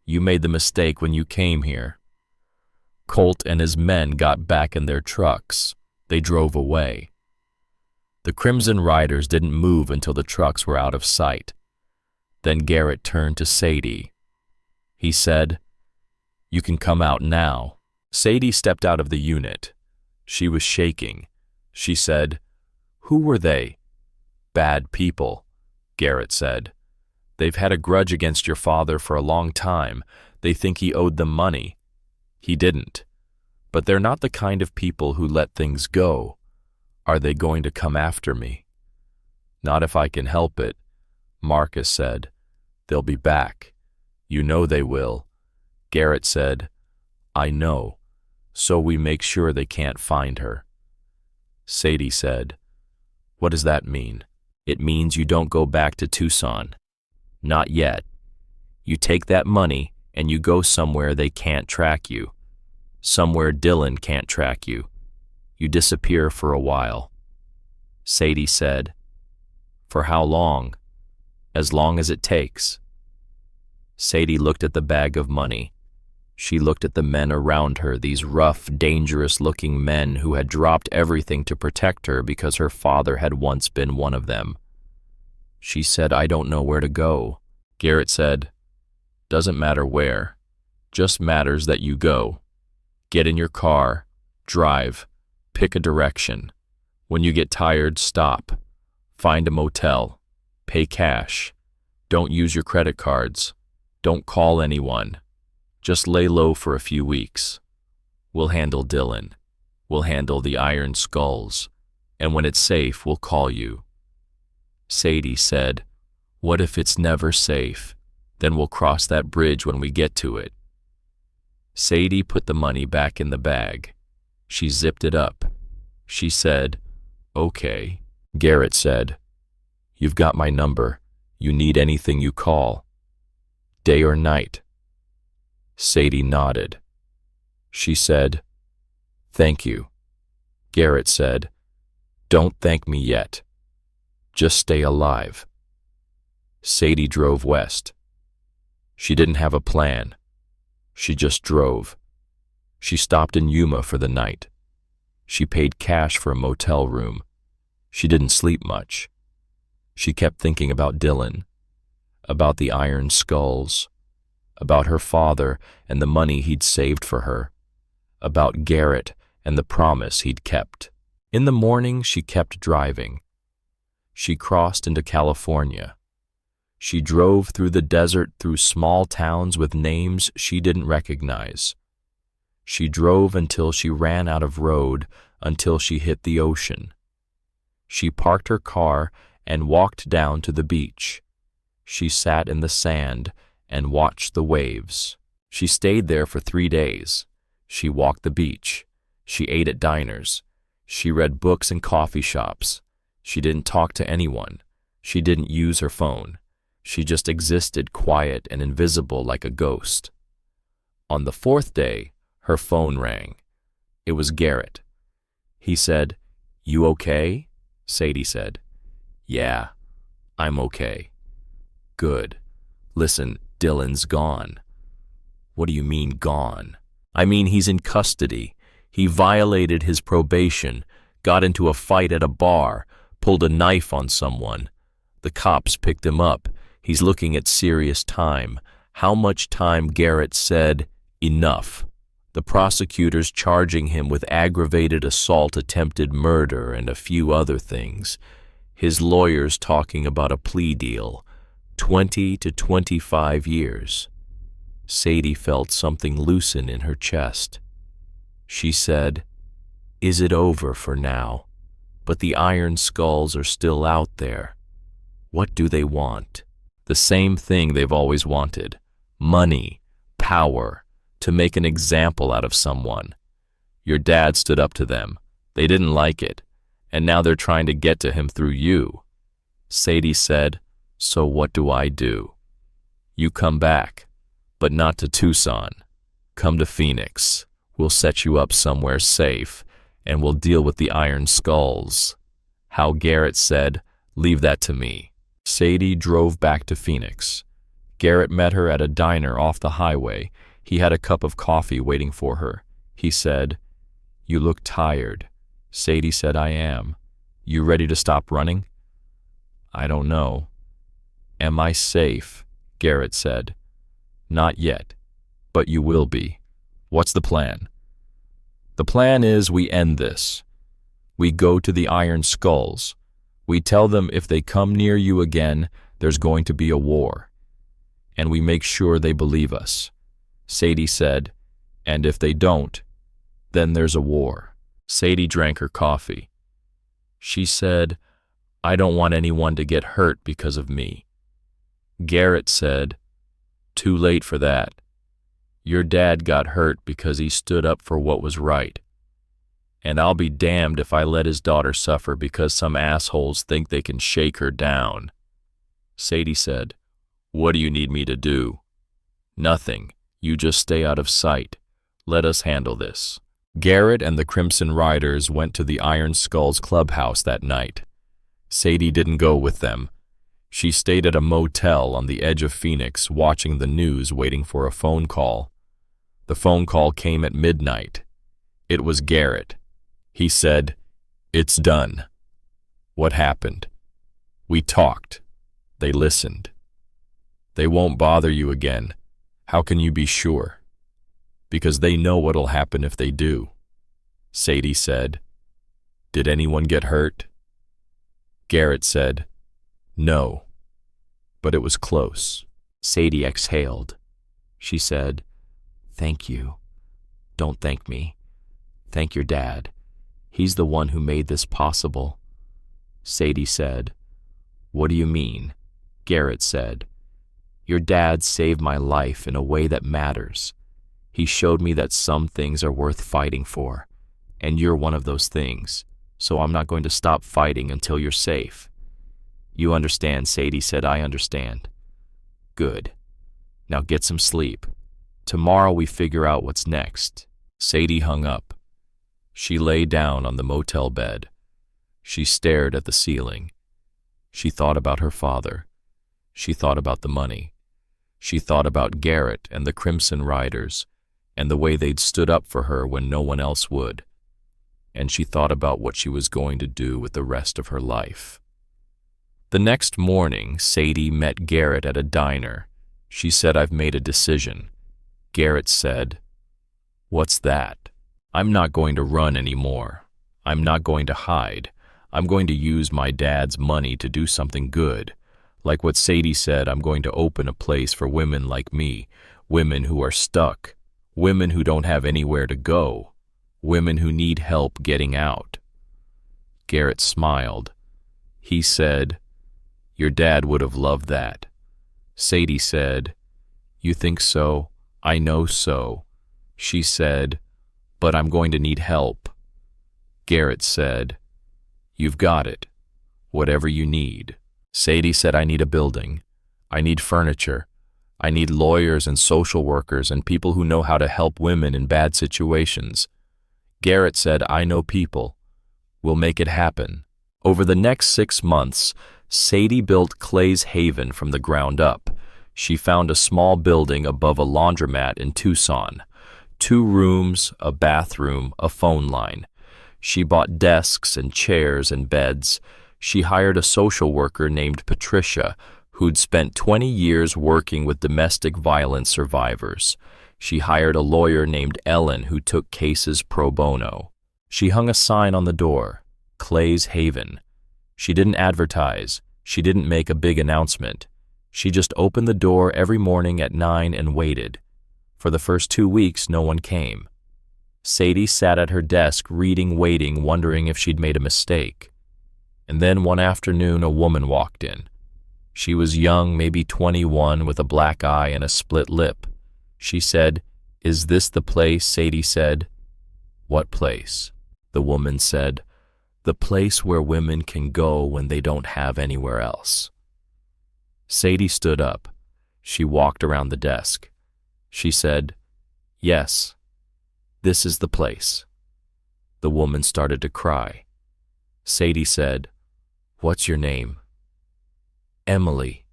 "You made the mistake when you came here." Colt and his men got back in their trucks. They drove away. The Crimson Riders didn't move until the trucks were out of sight. Then Garrett turned to Sadie. He said, "You can come out now." Sadie stepped out of the unit. She was shaking. She said, "Who were they?" "Bad people," Garrett said. "They've had a grudge against your father for a long time. They think he owed them money. He didn't. But they're not the kind of people who let things go. Are they going to come after me?" "Not if I can help it," Marcus said. "They'll be back. You know they will." Garrett said, "I know, so we make sure they can't find her." Sadie said, "What does that mean?" "It means you don't go back to Tucson. Not yet. You take that money and you go somewhere they can't track you. Somewhere Dylan can't track you. You disappear for a while." Sadie said, "For how long?" "As long as it takes." Sadie looked at the bag of money. She looked at the men around her, these rough, dangerous-looking men who had dropped everything to protect her because her father had once been one of them. She said, "I don't know where to go." Garrett said, "Doesn't matter where. Just matters that you go. Get in your car, drive, pick a direction. When you get tired, stop. Find a motel. Pay cash. Don't use your credit cards. Don't call anyone. Just lay low for a few weeks. We'll handle Dylan. We'll handle the Iron Skulls. And when it's safe, we'll call you." Sadie said, "What if it's never safe? Then we'll cross that bridge when we get to it." Sadie put the money back in the bag. She zipped it up. She said, "Okay." Garrett said, "You've got my number. You need anything, you call. Day or night." Sadie nodded. She said, "Thank you." Garrett said, "Don't thank me yet. Just stay alive." Sadie drove west. She didn't have a plan. She just drove. She stopped in Yuma for the night. She paid cash for a motel room. She didn't sleep much. She kept thinking about Dylan, about the Iron Skulls, about her father and the money he'd saved for her, about Garrett and the promise he'd kept. In the morning, she kept driving. She crossed into California. She drove through the desert, through small towns with names she didn't recognize. She drove until she ran out of road, until she hit the ocean. She parked her car and walked down to the beach. She sat in the sand and watched the waves. She stayed there for 3 days. She walked the beach. She ate at diners. She read books in coffee shops. She didn't talk to anyone. She didn't use her phone. She just existed quiet and invisible like a ghost. On the 4th day, her phone rang. It was Garrett. He said, "You okay?" Sadie said, "Yeah, I'm okay." "Good. Listen, Dylan's gone." "What do you mean, gone?" "I mean he's in custody. He violated his probation, got into a fight at a bar, pulled a knife on someone. The cops picked him up. He's looking at serious time." How much time? Garrett said, "Enough." The prosecutors charging him with aggravated assault, attempted murder, and a few other things. His lawyers talking about a plea deal, 20 to 25 years. Sadie felt something loosen in her chest. She said, "Is it over for now? But the Iron Skulls are still out there. What do they want?" "The same thing they've always wanted. money, power, to make an example out of someone. Your dad stood up to them. They didn't like it, and now they're trying to get to him through you. Sadie said, "So what do I do?" "You come back, but not to Tucson. Come to Phoenix. We'll set you up somewhere safe, and we'll deal with the Iron Skulls." Hal Garrett said, "Leave that to me." Sadie drove back to Phoenix. Garrett met her at a diner off the highway. He had a cup of coffee waiting for her. He said, "You look tired." Sadie said, "I am. You ready to stop running?" "I don't know." "Am I safe?" Garrett said. "Not yet, but you will be." "What's the plan?" "The plan is we end this. We go to the Iron Skulls. We tell them if they come near you again, there's going to be a war. And we make sure they believe us." Sadie said, "And if they don't, then there's a war." Sadie drank her coffee. She said, "I don't want anyone to get hurt because of me." Garrett said, "Too late for that. Your dad got hurt because he stood up for what was right. And I'll be damned if I let his daughter suffer because some assholes think they can shake her down." Sadie said, "What do you need me to do?" "Nothing. You just stay out of sight. Let us handle this." Garrett and the Crimson Riders went to the Iron Skulls clubhouse that night. Sadie didn't go with them. She stayed at a motel on the edge of Phoenix, watching the news, waiting for a phone call. The phone call came at midnight. It was Garrett. He said, "It's done." "What happened?" "We talked. They listened." "They won't bother you again. How can you be sure?" "Because they know what'll happen if they do." Sadie said, "Did anyone get hurt?" Garrett said, "No, but it was close." Sadie exhaled. She said, "Thank you. Don't thank me. Thank your dad. He's the one who made this possible." Sadie said, "What do you mean?" Garrett said, "Your dad saved my life in a way that matters. He showed me that some things are worth fighting for, and you're one of those things, so I'm not going to stop fighting until you're safe." "You understand," Sadie said. "I understand." "Good. Now get some sleep. Tomorrow we figure out what's next." Sadie hung up. She lay down on the motel bed. She stared at the ceiling. She thought about her father. She thought about the money. She thought about Garrett and the Crimson Riders, and the way they'd stood up for her when no one else would. And she thought about what she was going to do with the rest of her life. The next morning, Sadie met Garrett at a diner. She said, "I've made a decision." Garrett said, "What's that?" "I'm not going to run anymore. I'm not going to hide. I'm going to use my dad's money to do something good. Like what Sadie said, I'm going to open a place for women like me, women who are stuck, women who don't have anywhere to go, women who need help getting out." Garrett smiled. He said, "Your dad would have loved that." Sadie said, "You think so? I know so." She said, "But I'm going to need help." Garrett said, "You've got it. Whatever you need." Sadie said, "I need a building. I need furniture. I need lawyers and social workers and people who know how to help women in bad situations." Garrett said, "I know people. We'll make it happen." Over the next 6 months, Sadie built Clay's Haven from the ground up. She found a small building above a laundromat in Tucson. 2 rooms, a bathroom, a phone line. She bought desks and chairs and beds. She hired a social worker named Patricia, who'd spent 20 years working with domestic violence survivors. She hired a lawyer named Ellen who took cases pro bono. She hung a sign on the door, Clay's Haven. She didn't advertise. She didn't make a big announcement. She just opened the door every morning at 9 and waited. For the first 2 weeks, no one came. Sadie sat at her desk reading, waiting, wondering if she'd made a mistake. And then one afternoon, a woman walked in. She was young, maybe 21, with a black eye and a split lip. She said, "Is this the place?" Sadie said. "What place?" The woman said, "The place where women can go when they don't have anywhere else." Sadie stood up. She walked around the desk. She said, "Yes, this is the place." The woman started to cry. Sadie said, "What's your name?" "Emily."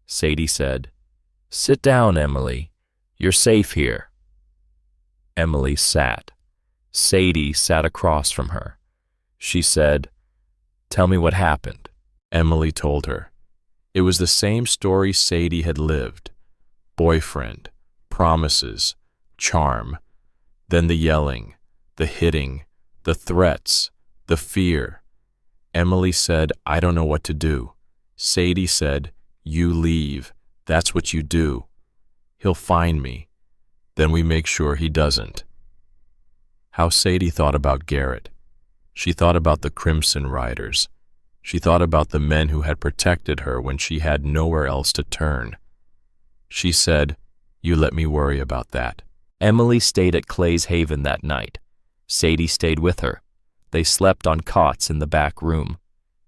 Sadie said, "Sit down, Emily. You're safe here." Emily sat. Sadie sat across from her. She said, "Tell me what happened." Emily told her. It was the same story Sadie had lived. Boyfriend, promises, charm, then the yelling, the hitting, the threats, the fear. Emily said, "I don't know what to do." Sadie said, "You leave. That's what you do. He'll find me. Then we make sure he doesn't." How Sadie thought about Garrett. She thought about the Crimson Riders. She thought about the men who had protected her when she had nowhere else to turn. She said, "You let me worry about that." Emily stayed at Clay's Haven that night. Sadie stayed with her. They slept on cots in the back room.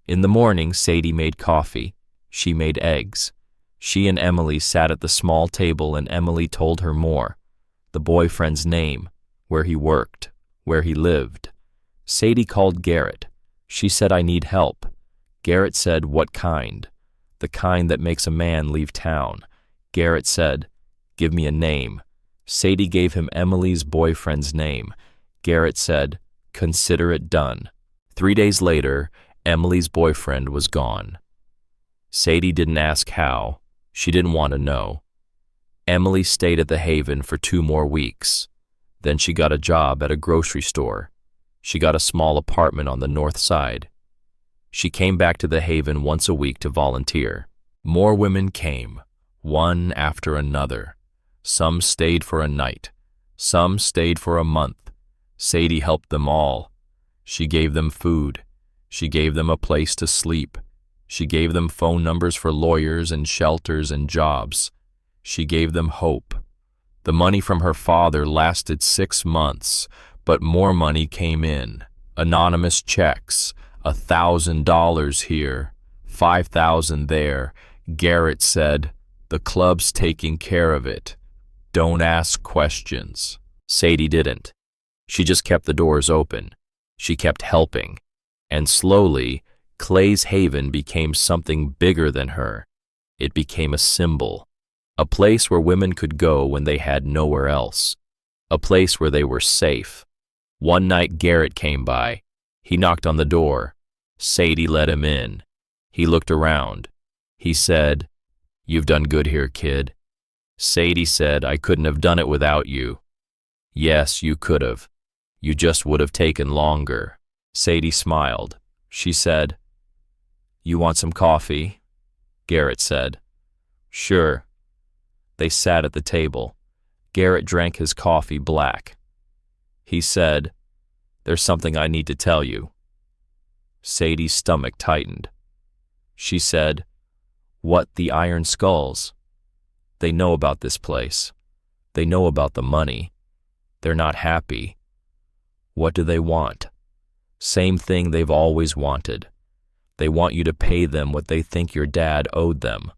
In the morning, Sadie made coffee. She made eggs. She and Emily sat at the small table and Emily told her more. The boyfriend's name, where he worked, where he lived. Sadie called Garrett. She said, "I need help." Garrett said, "What kind?" "The kind that makes a man leave town." Garrett said, "Give me a name." Sadie gave him Emily's boyfriend's name. Garrett said, "Consider it done." 3 days later, Emily's boyfriend was gone. Sadie didn't ask how. She didn't want to know. Emily stayed at the Haven for 2 more weeks. Then she got a job at a grocery store. She got a small apartment on the north side. She came back to the Haven once a week to volunteer. More women came, one after another. Some stayed for a night. Some stayed for a month. Sadie helped them all. She gave them food. She gave them a place to sleep. She gave them phone numbers for lawyers and shelters and jobs. She gave them hope. The money from her father lasted 6 months, but more money came in. Anonymous checks, $1,000 here, $5,000 there. Garrett said, "The club's taking care of it. Don't ask questions." Sadie didn't. She just kept the doors open. She kept helping. And slowly, Clay's Haven became something bigger than her. It became a symbol. A place where women could go when they had nowhere else. A place where they were safe. One night Garrett came by. He knocked on the door. Sadie let him in. He looked around. He said, "You've done good here, kid." Sadie said, "I couldn't have done it without you." "Yes, you could have. You just would have taken longer." Sadie smiled. She said, "You want some coffee?" Garrett said, "Sure." They sat at the table. Garrett drank his coffee black. He said, "There's something I need to tell you." Sadie's stomach tightened. She said, "What, the Iron Skulls?" "They know about this place. They know about the money. They're not happy." "What do they want?" "Same thing they've always wanted. They want you to pay them what they think your dad owed them."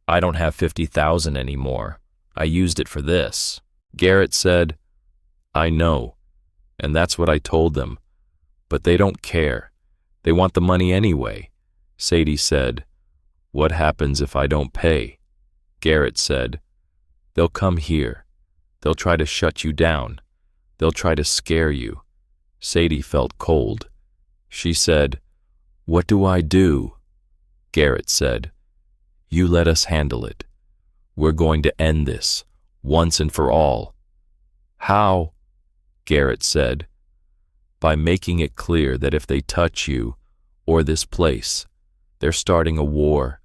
"I don't have 50,000 anymore. I used it for this." Garrett said, "I know, and that's what I told them. But they don't care. They want the money anyway." Sadie said, "What happens if I don't pay?" Garrett said, "They'll come here. They'll try to shut you down. They'll try to scare you." Sadie felt cold. She said, "What do I do?" Garrett said, "You let us handle it. We're going to end this, once and for all." "How?" Garrett said, "By making it clear that if they touch you, or this place, they're starting a war.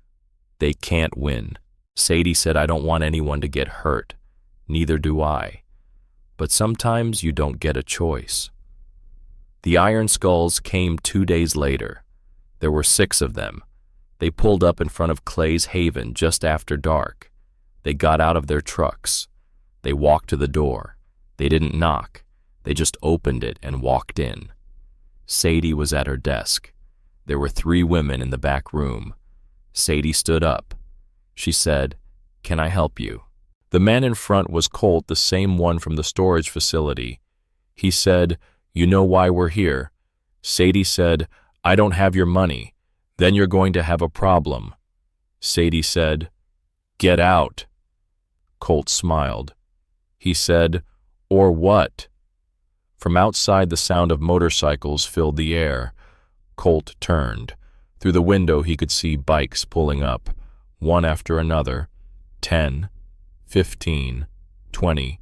They can't win." Sadie said, "I don't want anyone to get hurt. Neither do I. But sometimes you don't get a choice." The Iron Skulls came 2 days later. There were 6 of them. They pulled up in front of Clay's Haven just after dark. They got out of their trucks. They walked to the door. They didn't knock. They just opened it and walked in. Sadie was at her desk. There were 3 women in the back room. Sadie stood up. She said, "Can I help you?" The man in front was Colt, the same one from the storage facility. He said, "You know why we're here?" Sadie said, "I don't have your money. Then you're going to have a problem." Sadie said, "Get out." Colt smiled. He said, "Or what?" From outside, the sound of motorcycles filled the air. Colt turned. Through the window, he could see bikes pulling up, one after another, 10, 15, 20,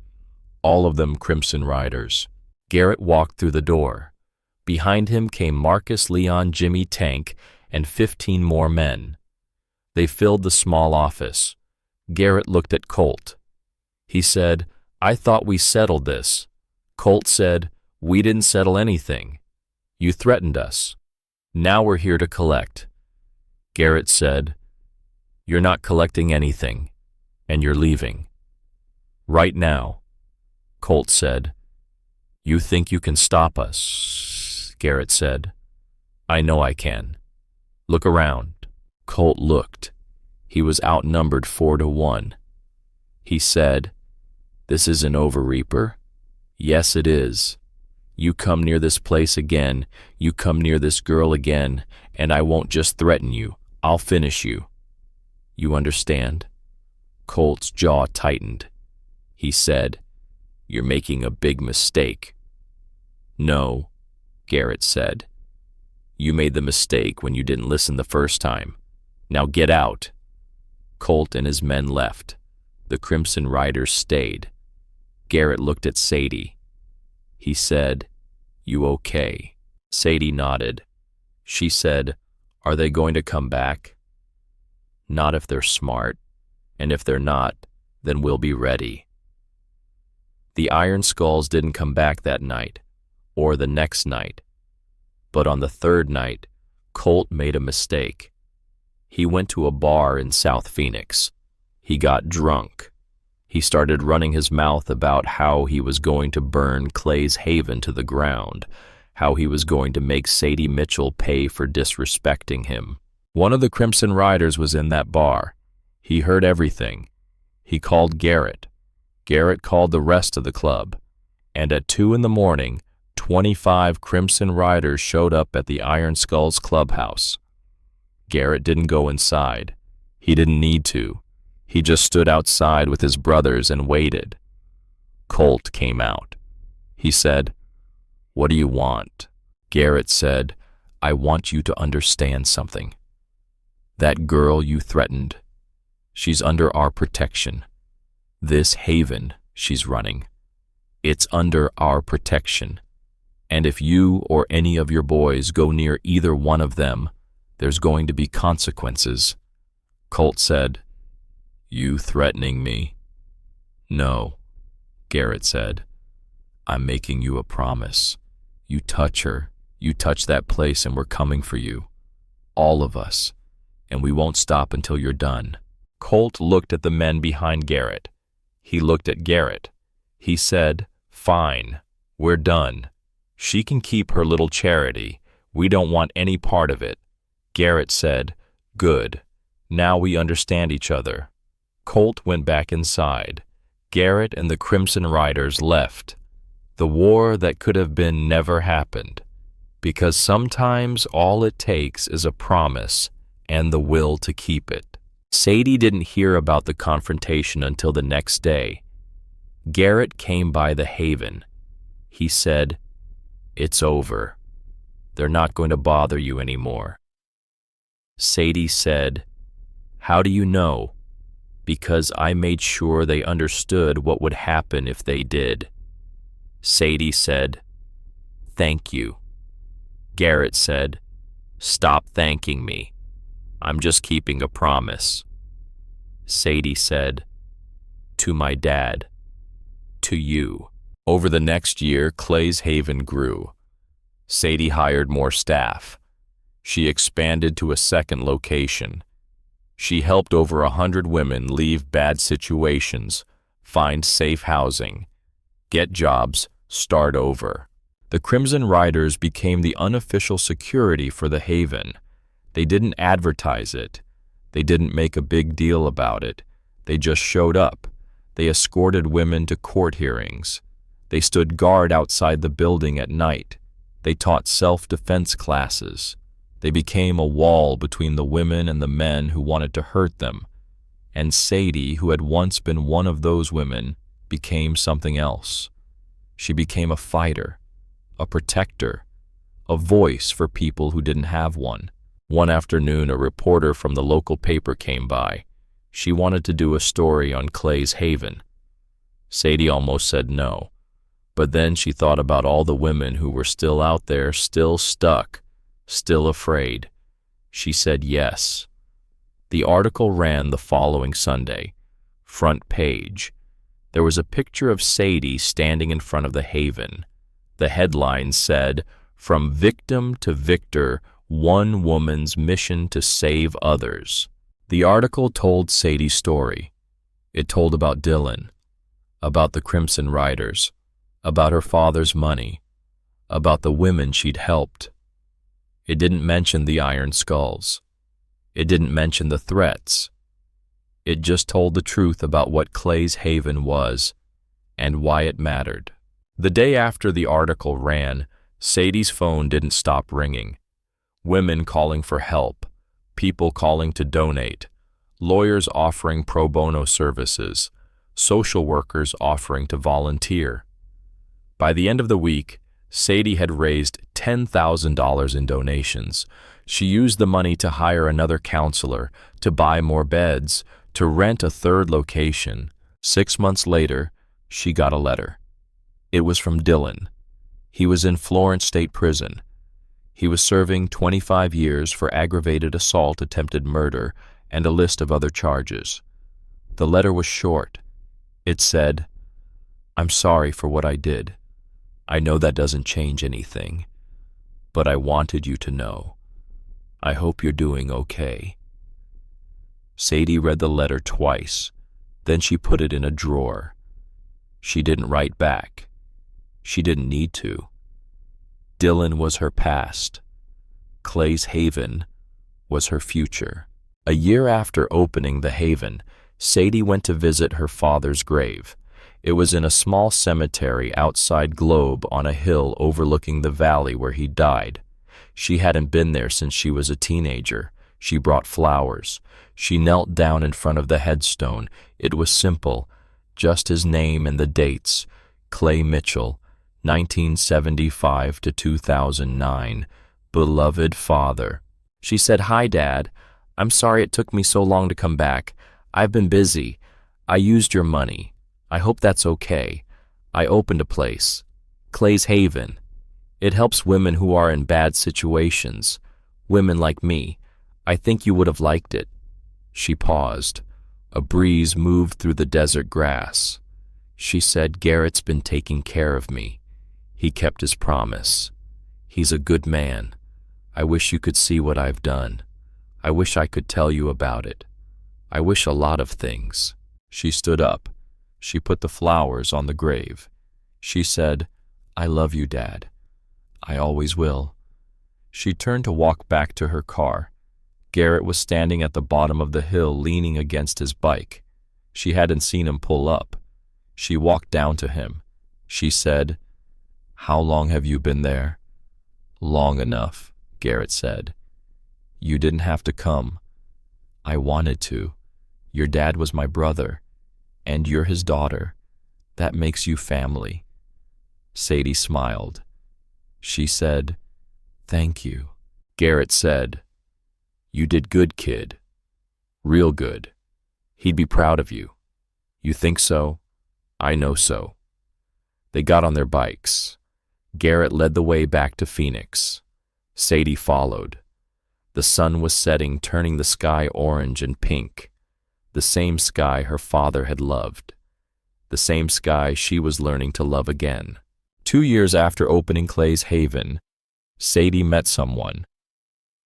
all of them Crimson Riders. Garrett walked through the door. Behind him came Marcus, Leon, Jimmy, Tank, and 15 more men. They filled the small office. Garrett looked at Colt. He said, "I thought we settled this." Colt said, "We didn't settle anything. You threatened us. Now we're here to collect." Garrett said, "You're not collecting anything, and you're leaving. Right now." Colt said, "You think you can stop us?" Garrett said, "I know I can. Look around." Colt looked. He was outnumbered 4-1. He said, "This isn't over, Reaper." "Yes, it is. You come near this place again, you come near this girl again, and I won't just threaten you, I'll finish you. You understand?" Colt's jaw tightened. He said, "You're making a big mistake." "No," Garrett said. "You made the mistake when you didn't listen the first time. Now get out." Colt and his men left. The Crimson Riders stayed. Garrett looked at Sadie. He said, "You okay?" Sadie nodded. She said, "Are they going to come back?" "Not if they're smart, and if they're not, then we'll be ready." The Iron Skulls didn't come back that night, or the next night. But on the 3rd night, Colt made a mistake. He went to a bar in South Phoenix. He got drunk. He started running his mouth about how he was going to burn Clay's Haven to the ground, how he was going to make Sadie Mitchell pay for disrespecting him. One of the Crimson Riders was in that bar. He heard everything. He called Garrett. Garrett called the rest of the club. And at 2 in the morning, 25 Crimson Riders showed up at the Iron Skulls clubhouse. Garrett didn't go inside. He didn't need to. He just stood outside with his brothers and waited. Colt came out. He said, "What do you want?" Garrett said, "I want you to understand something. That girl you threatened, she's under our protection. This haven she's running, it's under our protection. And if you or any of your boys go near either one of them, there's going to be consequences." Colt said, "You threatening me?" "No," Garrett said. "I'm making you a promise. You touch her, you touch that place, and we're coming for you. All of us. And we won't stop until you're done." Colt looked at the men behind Garrett. He looked at Garrett. He said, "Fine, we're done. She can keep her little charity. We don't want any part of it." Garrett said, "Good. Now we understand each other." Colt went back inside. Garrett and the Crimson Riders left. The war that could have been never happened, because sometimes all it takes is a promise and the will to keep it. Sadie didn't hear about the confrontation until the next day. Garrett came by the Haven. He said, "It's over. They're not going to bother you anymore." Sadie said, "How do you know?" "Because I made sure they understood what would happen if they did." Sadie said, "Thank you." Garrett said, "Stop thanking me. I'm just keeping a promise." Sadie said, "To my dad. To you." Over the next year, Clay's Haven grew. Sadie hired more staff. She expanded to a second location. She helped over 100 women leave bad situations, find safe housing, get jobs, start over. The Crimson Riders became the unofficial security for the Haven. They didn't advertise it. They didn't make a big deal about it. They just showed up. They escorted women to court hearings. They stood guard outside the building at night. They taught self-defense classes. They became a wall between the women and the men who wanted to hurt them. And Sadie, who had once been one of those women, became something else. She became a fighter, a protector, a voice for people who didn't have one. One afternoon, a reporter from the local paper came by. She wanted to do a story on Clay's Haven. Sadie almost said no, but then she thought about all the women who were still out there, still stuck, still afraid. She said yes. The article ran the following Sunday. Front page. There was a picture of Sadie standing in front of the Haven. The headline said, "From victim to victor, one woman's mission to save others." The article told Sadie's story. It told about Dylan, about the Crimson Riders, about her father's money, about the women she'd helped. It didn't mention the Iron Skulls. It didn't mention the threats. It just told the truth about what Clay's Haven was and why it mattered. The day after the article ran, Sadie's phone didn't stop ringing. Women calling for help, people calling to donate, lawyers offering pro bono services, social workers offering to volunteer. By the end of the week, Sadie had raised $10,000 in donations. She used the money to hire another counselor, to buy more beds, to rent a third location. 6 months later, she got a letter. It was from Dylan. He was in Florence State Prison. He was serving 25 years for aggravated assault, attempted murder, and a list of other charges. The letter was short. It said, "I'm sorry for what I did. I know that doesn't change anything, but I wanted you to know. I hope you're doing okay." Sadie read the letter twice. Then she put it in a drawer. She didn't write back. She didn't need to. Dylan was her past. Clay's Haven was her future. A year after opening the Haven, Sadie went to visit her father's grave. It was in a small cemetery outside Globe on a hill overlooking the valley where he died. She hadn't been there since she was a teenager. She brought flowers. She knelt down in front of the headstone. It was simple, just his name and the dates. Clay Mitchell, 1975 to 2009. Beloved father. She said, "Hi, Dad. I'm sorry it took me so long to come back. I've been busy. I used your money. I hope that's okay. I opened a place. Clay's Haven. It helps women who are in bad situations. Women like me. I think you would have liked it." She paused. A breeze moved through the desert grass. She said, "Garrett's been taking care of me. He kept his promise. He's a good man. I wish you could see what I've done. I wish I could tell you about it. I wish a lot of things." She stood up. She put the flowers on the grave. She said, "I love you, Dad. I always will." She turned to walk back to her car. Garrett was standing at the bottom of the hill leaning against his bike. She hadn't seen him pull up. She walked down to him. She said, "How long have you been there?" "Long enough," Garrett said. "You didn't have to come. I wanted to. Your dad was my brother, and you're his daughter. That makes you family." Sadie smiled. She said, "Thank you." Garrett said, "You did good, kid. Real good. He'd be proud of you." "You think so?" "I know so." They got on their bikes. Garrett led the way back to Phoenix. Sadie followed. The sun was setting, turning the sky orange and pink. The same sky her father had loved. The same sky she was learning to love again. 2 years after opening Clay's Haven, Sadie met someone.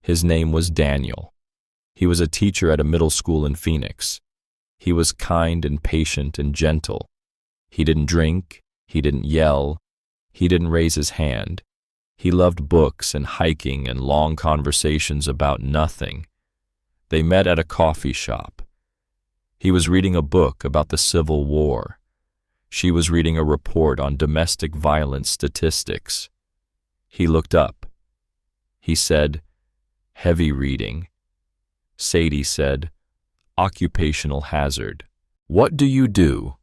His name was Daniel. He was a teacher at a middle school in Phoenix. He was kind and patient and gentle. He didn't drink, he didn't yell, he didn't raise his hand. He loved books and hiking and long conversations about nothing. They met at a coffee shop. He was reading a book about the Civil War. She was reading a report on domestic violence statistics. He looked up. He said, "Heavy reading." Sadie said, "Occupational hazard." "What do you do?"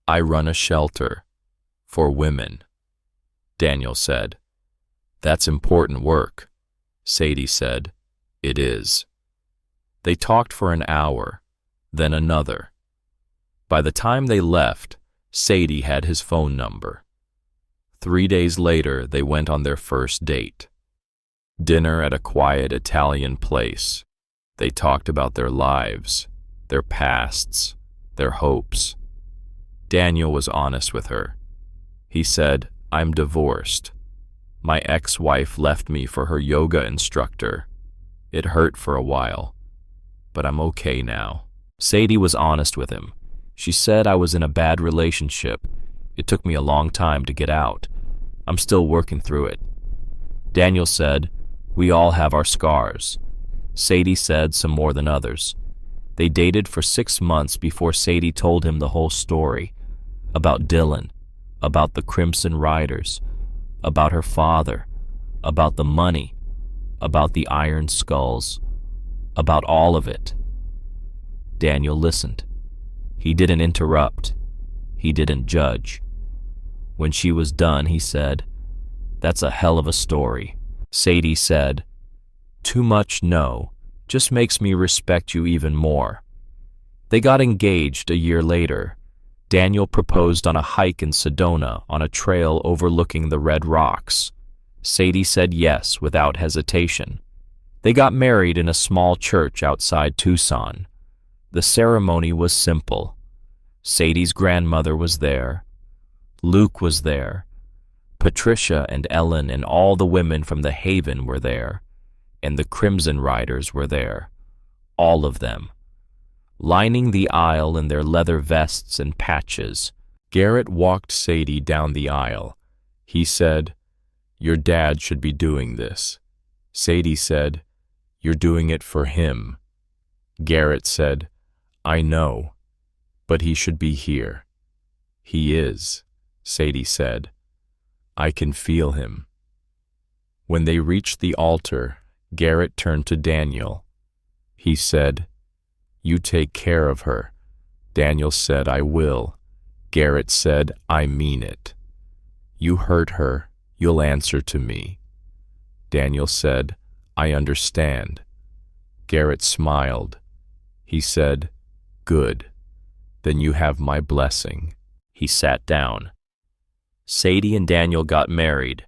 "I run a shelter for women." Daniel said, "That's important work." Sadie said, "It is." They talked for an hour, then another. By the time they left, Sadie had his phone number. 3 days later, they went on their first date. Dinner at a quiet Italian place. They talked about their lives, their pasts, their hopes. Daniel was honest with her. He said, "I'm divorced. My ex-wife left me for her yoga instructor. It hurt for a while, but I'm okay now." Sadie was honest with him. She said, "I was in a bad relationship. It took me a long time to get out. I'm still working through it." Daniel said, "We all have our scars." Sadie said some more than others. They dated for 6 months before Sadie told him the whole story, about Dylan, about the Crimson Riders, about her father, about the money, about the iron skulls, about all of it. Daniel listened. He didn't interrupt. He didn't judge. When she was done, he said, "That's a hell of a story." Sadie said, "Too much, no, just makes me respect you even more." They got engaged a year later. Daniel proposed on a hike in Sedona on a trail overlooking the Red Rocks. Sadie said yes without hesitation. They got married in a small church outside Tucson. The ceremony was simple. Sadie's grandmother was there. Luke was there. Patricia and Ellen and all the women from the Haven were there. And the Crimson Riders were there. All of them. Lining the aisle in their leather vests and patches, Garrett walked Sadie down the aisle. He said, "Your dad should be doing this." Sadie said, "You're doing it for him." Garrett said, "I know, but he should be here." "He is," Sadie said. "I can feel him." When they reached the altar, Garrett turned to Daniel. He said, "You take care of her." Daniel said, "I will." Garrett said, "I mean it. You hurt her, you'll answer to me." Daniel said, "I understand." Garrett smiled. He said, "Good. Then you have my blessing." He sat down. Sadie and Daniel got married,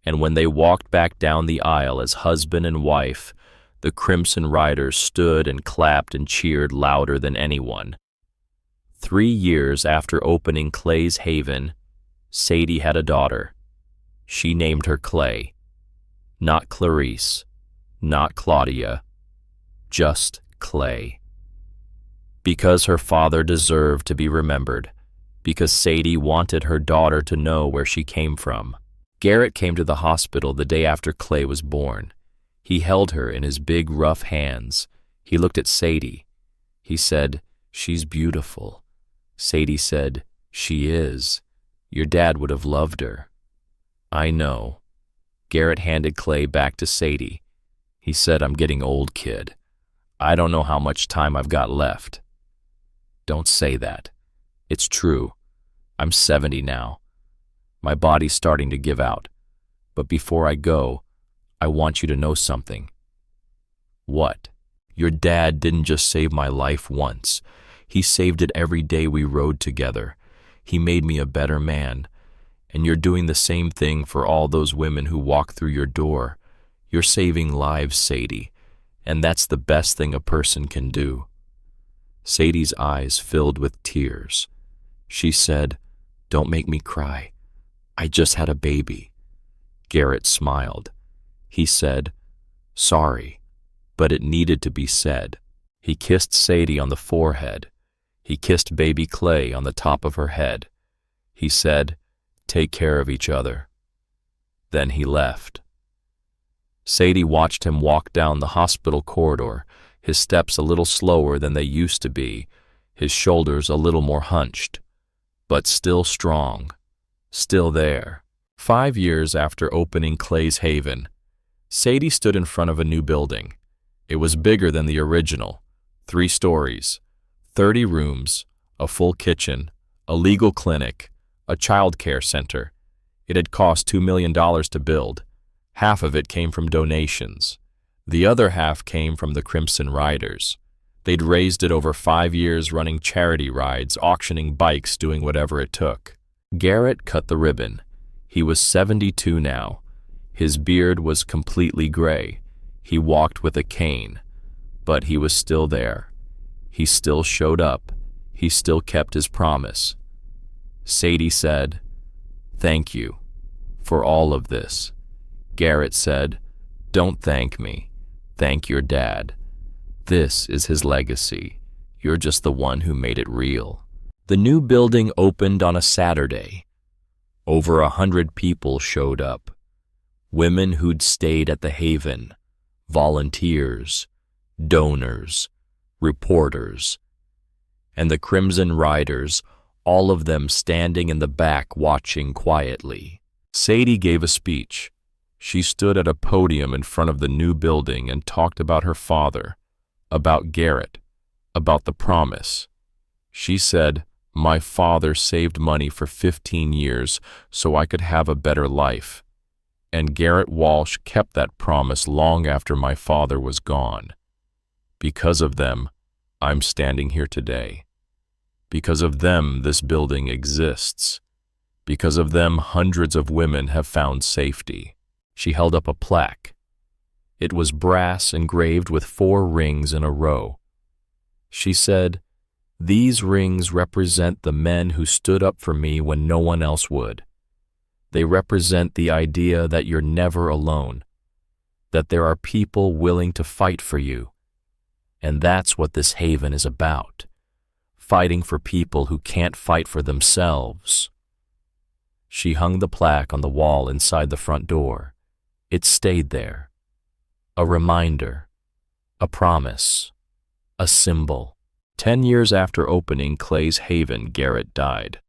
and when they walked back down the aisle as husband and wife, the Crimson Riders stood and clapped and cheered louder than anyone. 3 years after opening Clay's Haven, Sadie had a daughter. She named her Clay. Not Clarice, not Claudia, just Clay. Because her father deserved to be remembered, because Sadie wanted her daughter to know where she came from. Garrett came to the hospital the day after Clay was born. He held her in his big, rough hands. He looked at Sadie. He said, "She's beautiful." Sadie said, "She is. Your dad would have loved her." "I know." Garrett handed Clay back to Sadie. He said, "I'm getting old, kid. I don't know how much time I've got left." "Don't say that. It's true. I'm 70 now. My body's starting to give out. But before I go, I want you to know something." "What?" "Your dad didn't just save my life once. He saved it every day we rode together. He made me a better man. And you're doing the same thing for all those women who walk through your door. You're saving lives, Sadie. And that's the best thing a person can do." Sadie's eyes filled with tears. She said, "Don't make me cry. I just had a baby." Garrett smiled. He said, Sorry, but it needed to be said. He kissed Sadie on the forehead. He kissed baby Clay on the top of her head. He said, "Take care of each other." Then he left. Sadie watched him walk down the hospital corridor, his steps a little slower than they used to be, his shoulders a little more hunched, but still strong, still there. 5 years after opening Clay's Haven, Sadie stood in front of a new building. It was bigger than the original, 3 stories, 30 rooms, a full kitchen, a legal clinic, a child care center. It had cost $2 million to build. Half of it came from donations. The other half came from the Crimson Riders. They'd raised it over 5 years running charity rides, auctioning bikes, doing whatever it took. Garrett cut the ribbon. He was 72 now. His beard was completely gray. He walked with a cane. But he was still there. He still showed up. He still kept his promise. Sadie said, "Thank you for all of this." Garrett said, "Don't thank me. Thank your dad. This is his legacy. You're just the one who made it real." The new building opened on a Saturday. Over 100 people showed up. Women who'd stayed at the Haven, volunteers, donors, reporters, and the Crimson Riders, all of them standing in the back watching quietly. Sadie gave a speech. She stood at a podium in front of the new building and talked about her father, about Garrett, about the promise. She said, "My father saved money for 15 years so I could have a better life. And Garrett Walsh kept that promise long after my father was gone. Because of them, I'm standing here today. Because of them, this building exists. Because of them, hundreds of women have found safety." She held up a plaque. It was brass engraved with 4 rings in a row. She said, "These rings represent the men who stood up for me when no one else would. They represent the idea that you're never alone, that there are people willing to fight for you. And that's what this haven is about, fighting for people who can't fight for themselves." She hung the plaque on the wall inside the front door. It stayed there. A reminder, a promise, a symbol. 10 years after opening Clay's Haven, Garrett died.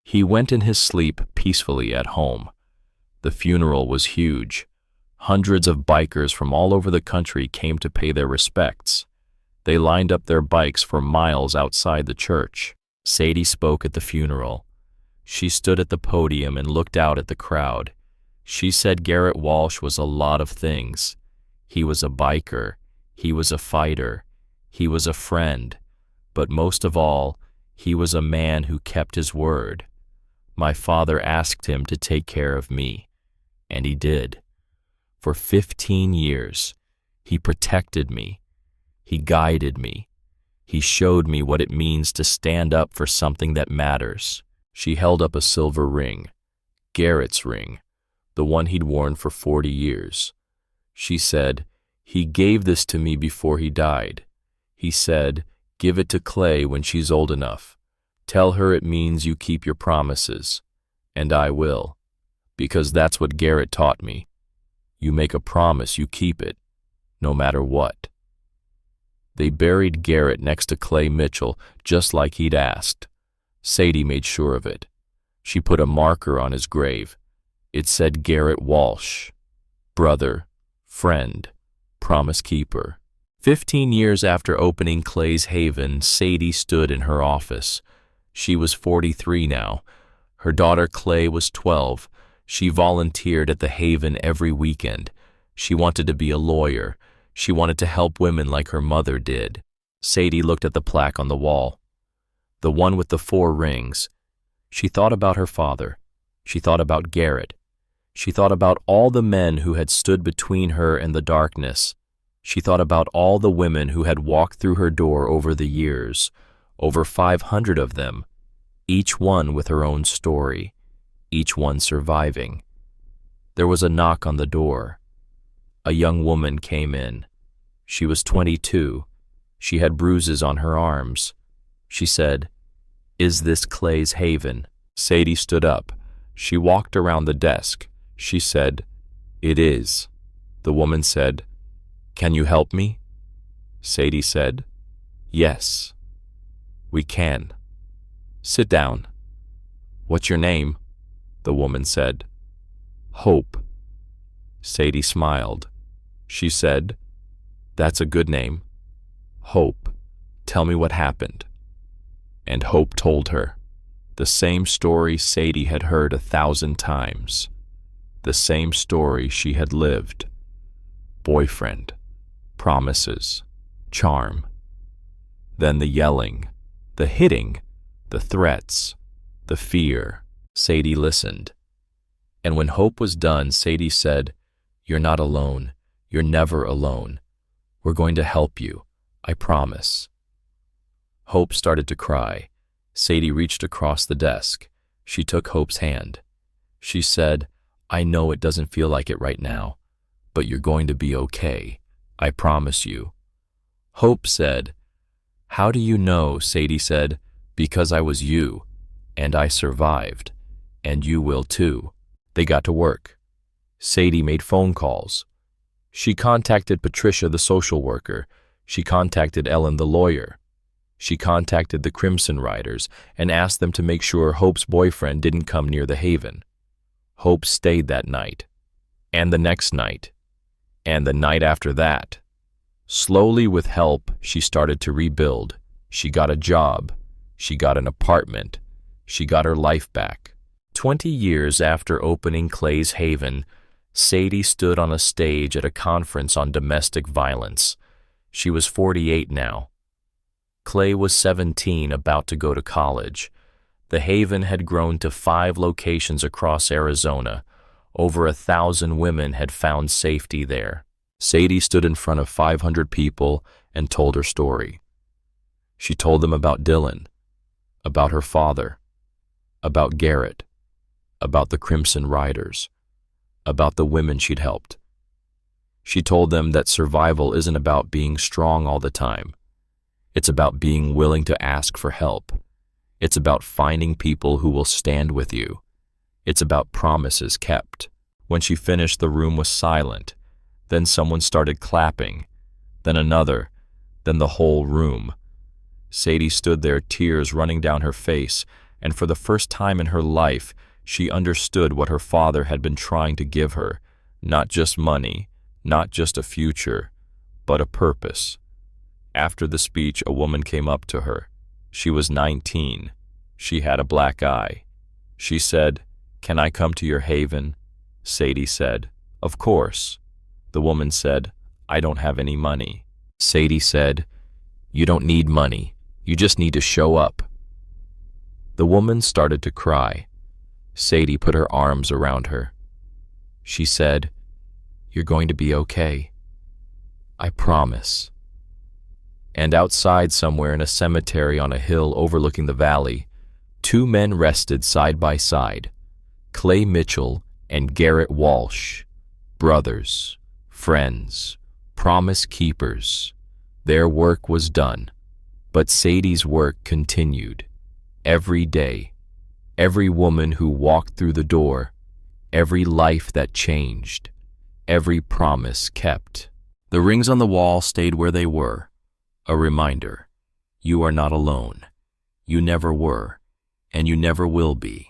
He went in his sleep peacefully at home. The funeral was huge. Hundreds of bikers from all over the country came to pay their respects. They lined up their bikes for miles outside the church. Sadie spoke at the funeral. She stood at the podium and looked out at the crowd. She said Garrett Walsh was a lot of things. He was a biker. He was a fighter. He was a friend. But most of all, he was a man who kept his word. My father asked him to take care of me, and he did. For 15 years, he protected me. He guided me. He showed me what it means to stand up for something that matters. She held up a silver ring, Garrett's ring, the one he'd worn for 40 years. She said, "He gave this to me before he died. He said, 'Give it to Clay when she's old enough. Tell her it means you keep your promises.' And I will, because that's what Garrett taught me. You make a promise, you keep it, no matter what." They buried Garrett next to Clay Mitchell, just like he'd asked. Sadie made sure of it. She put a marker on his grave. It said Garrett Walsh, brother, friend, promise keeper. 15 years after opening Clay's Haven, Sadie stood in her office. She was 43 now. Her daughter Clay was 12. She volunteered at the Haven every weekend. She wanted to be a lawyer. She wanted to help women like her mother did. Sadie looked at the plaque on the wall, the one with the 4 rings. She thought about her father. She thought about Garrett. She thought about all the men who had stood between her and the darkness. She thought about all the women who had walked through her door over the years, over 500 of them, each one with her own story, each one surviving. There was a knock on the door. A young woman came in. She was 22. She had bruises on her arms. She said, "Is this Clay's Haven?" Sadie stood up. She walked around the desk. She said, "It is." The woman said, "Can you help me?" Sadie said, "Yes, we can. Sit down." "What's your name?" The woman said. "Hope." Sadie smiled. She said, "That's a good name. Hope, tell me what happened." And Hope told her the same story Sadie had heard 1,000 times, the same story she had lived. Boyfriend, promises, charm. Then the yelling, the hitting, the threats, the fear. Sadie listened. And when Hope was done, Sadie said, "You're not alone. You're never alone. We're going to help you. I promise." Hope started to cry. Sadie reached across the desk. She took Hope's hand. She said, "I know it doesn't feel like it right now, but you're going to be okay. I promise you." Hope said, "How do you know?" Sadie said, "Because I was you, and I survived, and you will too." They got to work. Sadie made phone calls. She contacted Patricia, the social worker. She contacted Ellen, the lawyer. She contacted the Crimson Riders and asked them to make sure Hope's boyfriend didn't come near the Haven. Hope stayed that night, and the next night, and the night after that. Slowly, with help, she started to rebuild. She got a job. She got an apartment. She got her life back. 20 years after opening Clay's Haven, Sadie stood on a stage at a conference on domestic violence. She was 48 now. Clay was 17, about to go to college. The Haven had grown to 5 locations across Arizona. Over 1,000 women had found safety there. Sadie stood in front of 500 people and told her story. She told them about Dylan, about her father, about Garrett, about the Crimson Riders, about the women she'd helped. She told them that survival isn't about being strong all the time. It's about being willing to ask for help. It's about finding people who will stand with you. It's about promises kept. When she finished, the room was silent. Then someone started clapping, then another, then the whole room. Sadie stood there, tears running down her face, and for the first time in her life, she understood what her father had been trying to give her. Not just money, not just a future, but a purpose. After the speech, a woman came up to her. She was 19. She had a black eye. She said, "Can I come to your Haven?" Sadie said, "Of course." The woman said, "I don't have any money." Sadie said, "You don't need money. You just need to show up." The woman started to cry. Sadie put her arms around her. She said, "You're going to be okay. I promise." And outside somewhere in a cemetery on a hill overlooking the valley, 2 men rested side by side, Clay Mitchell and Garrett Walsh, brothers, friends, promise keepers. Their work was done, but Sadie's work continued. Every day, every woman who walked through the door, every life that changed, every promise kept. The rings on the wall stayed where they were. A reminder, you are not alone. You never were, and you never will be.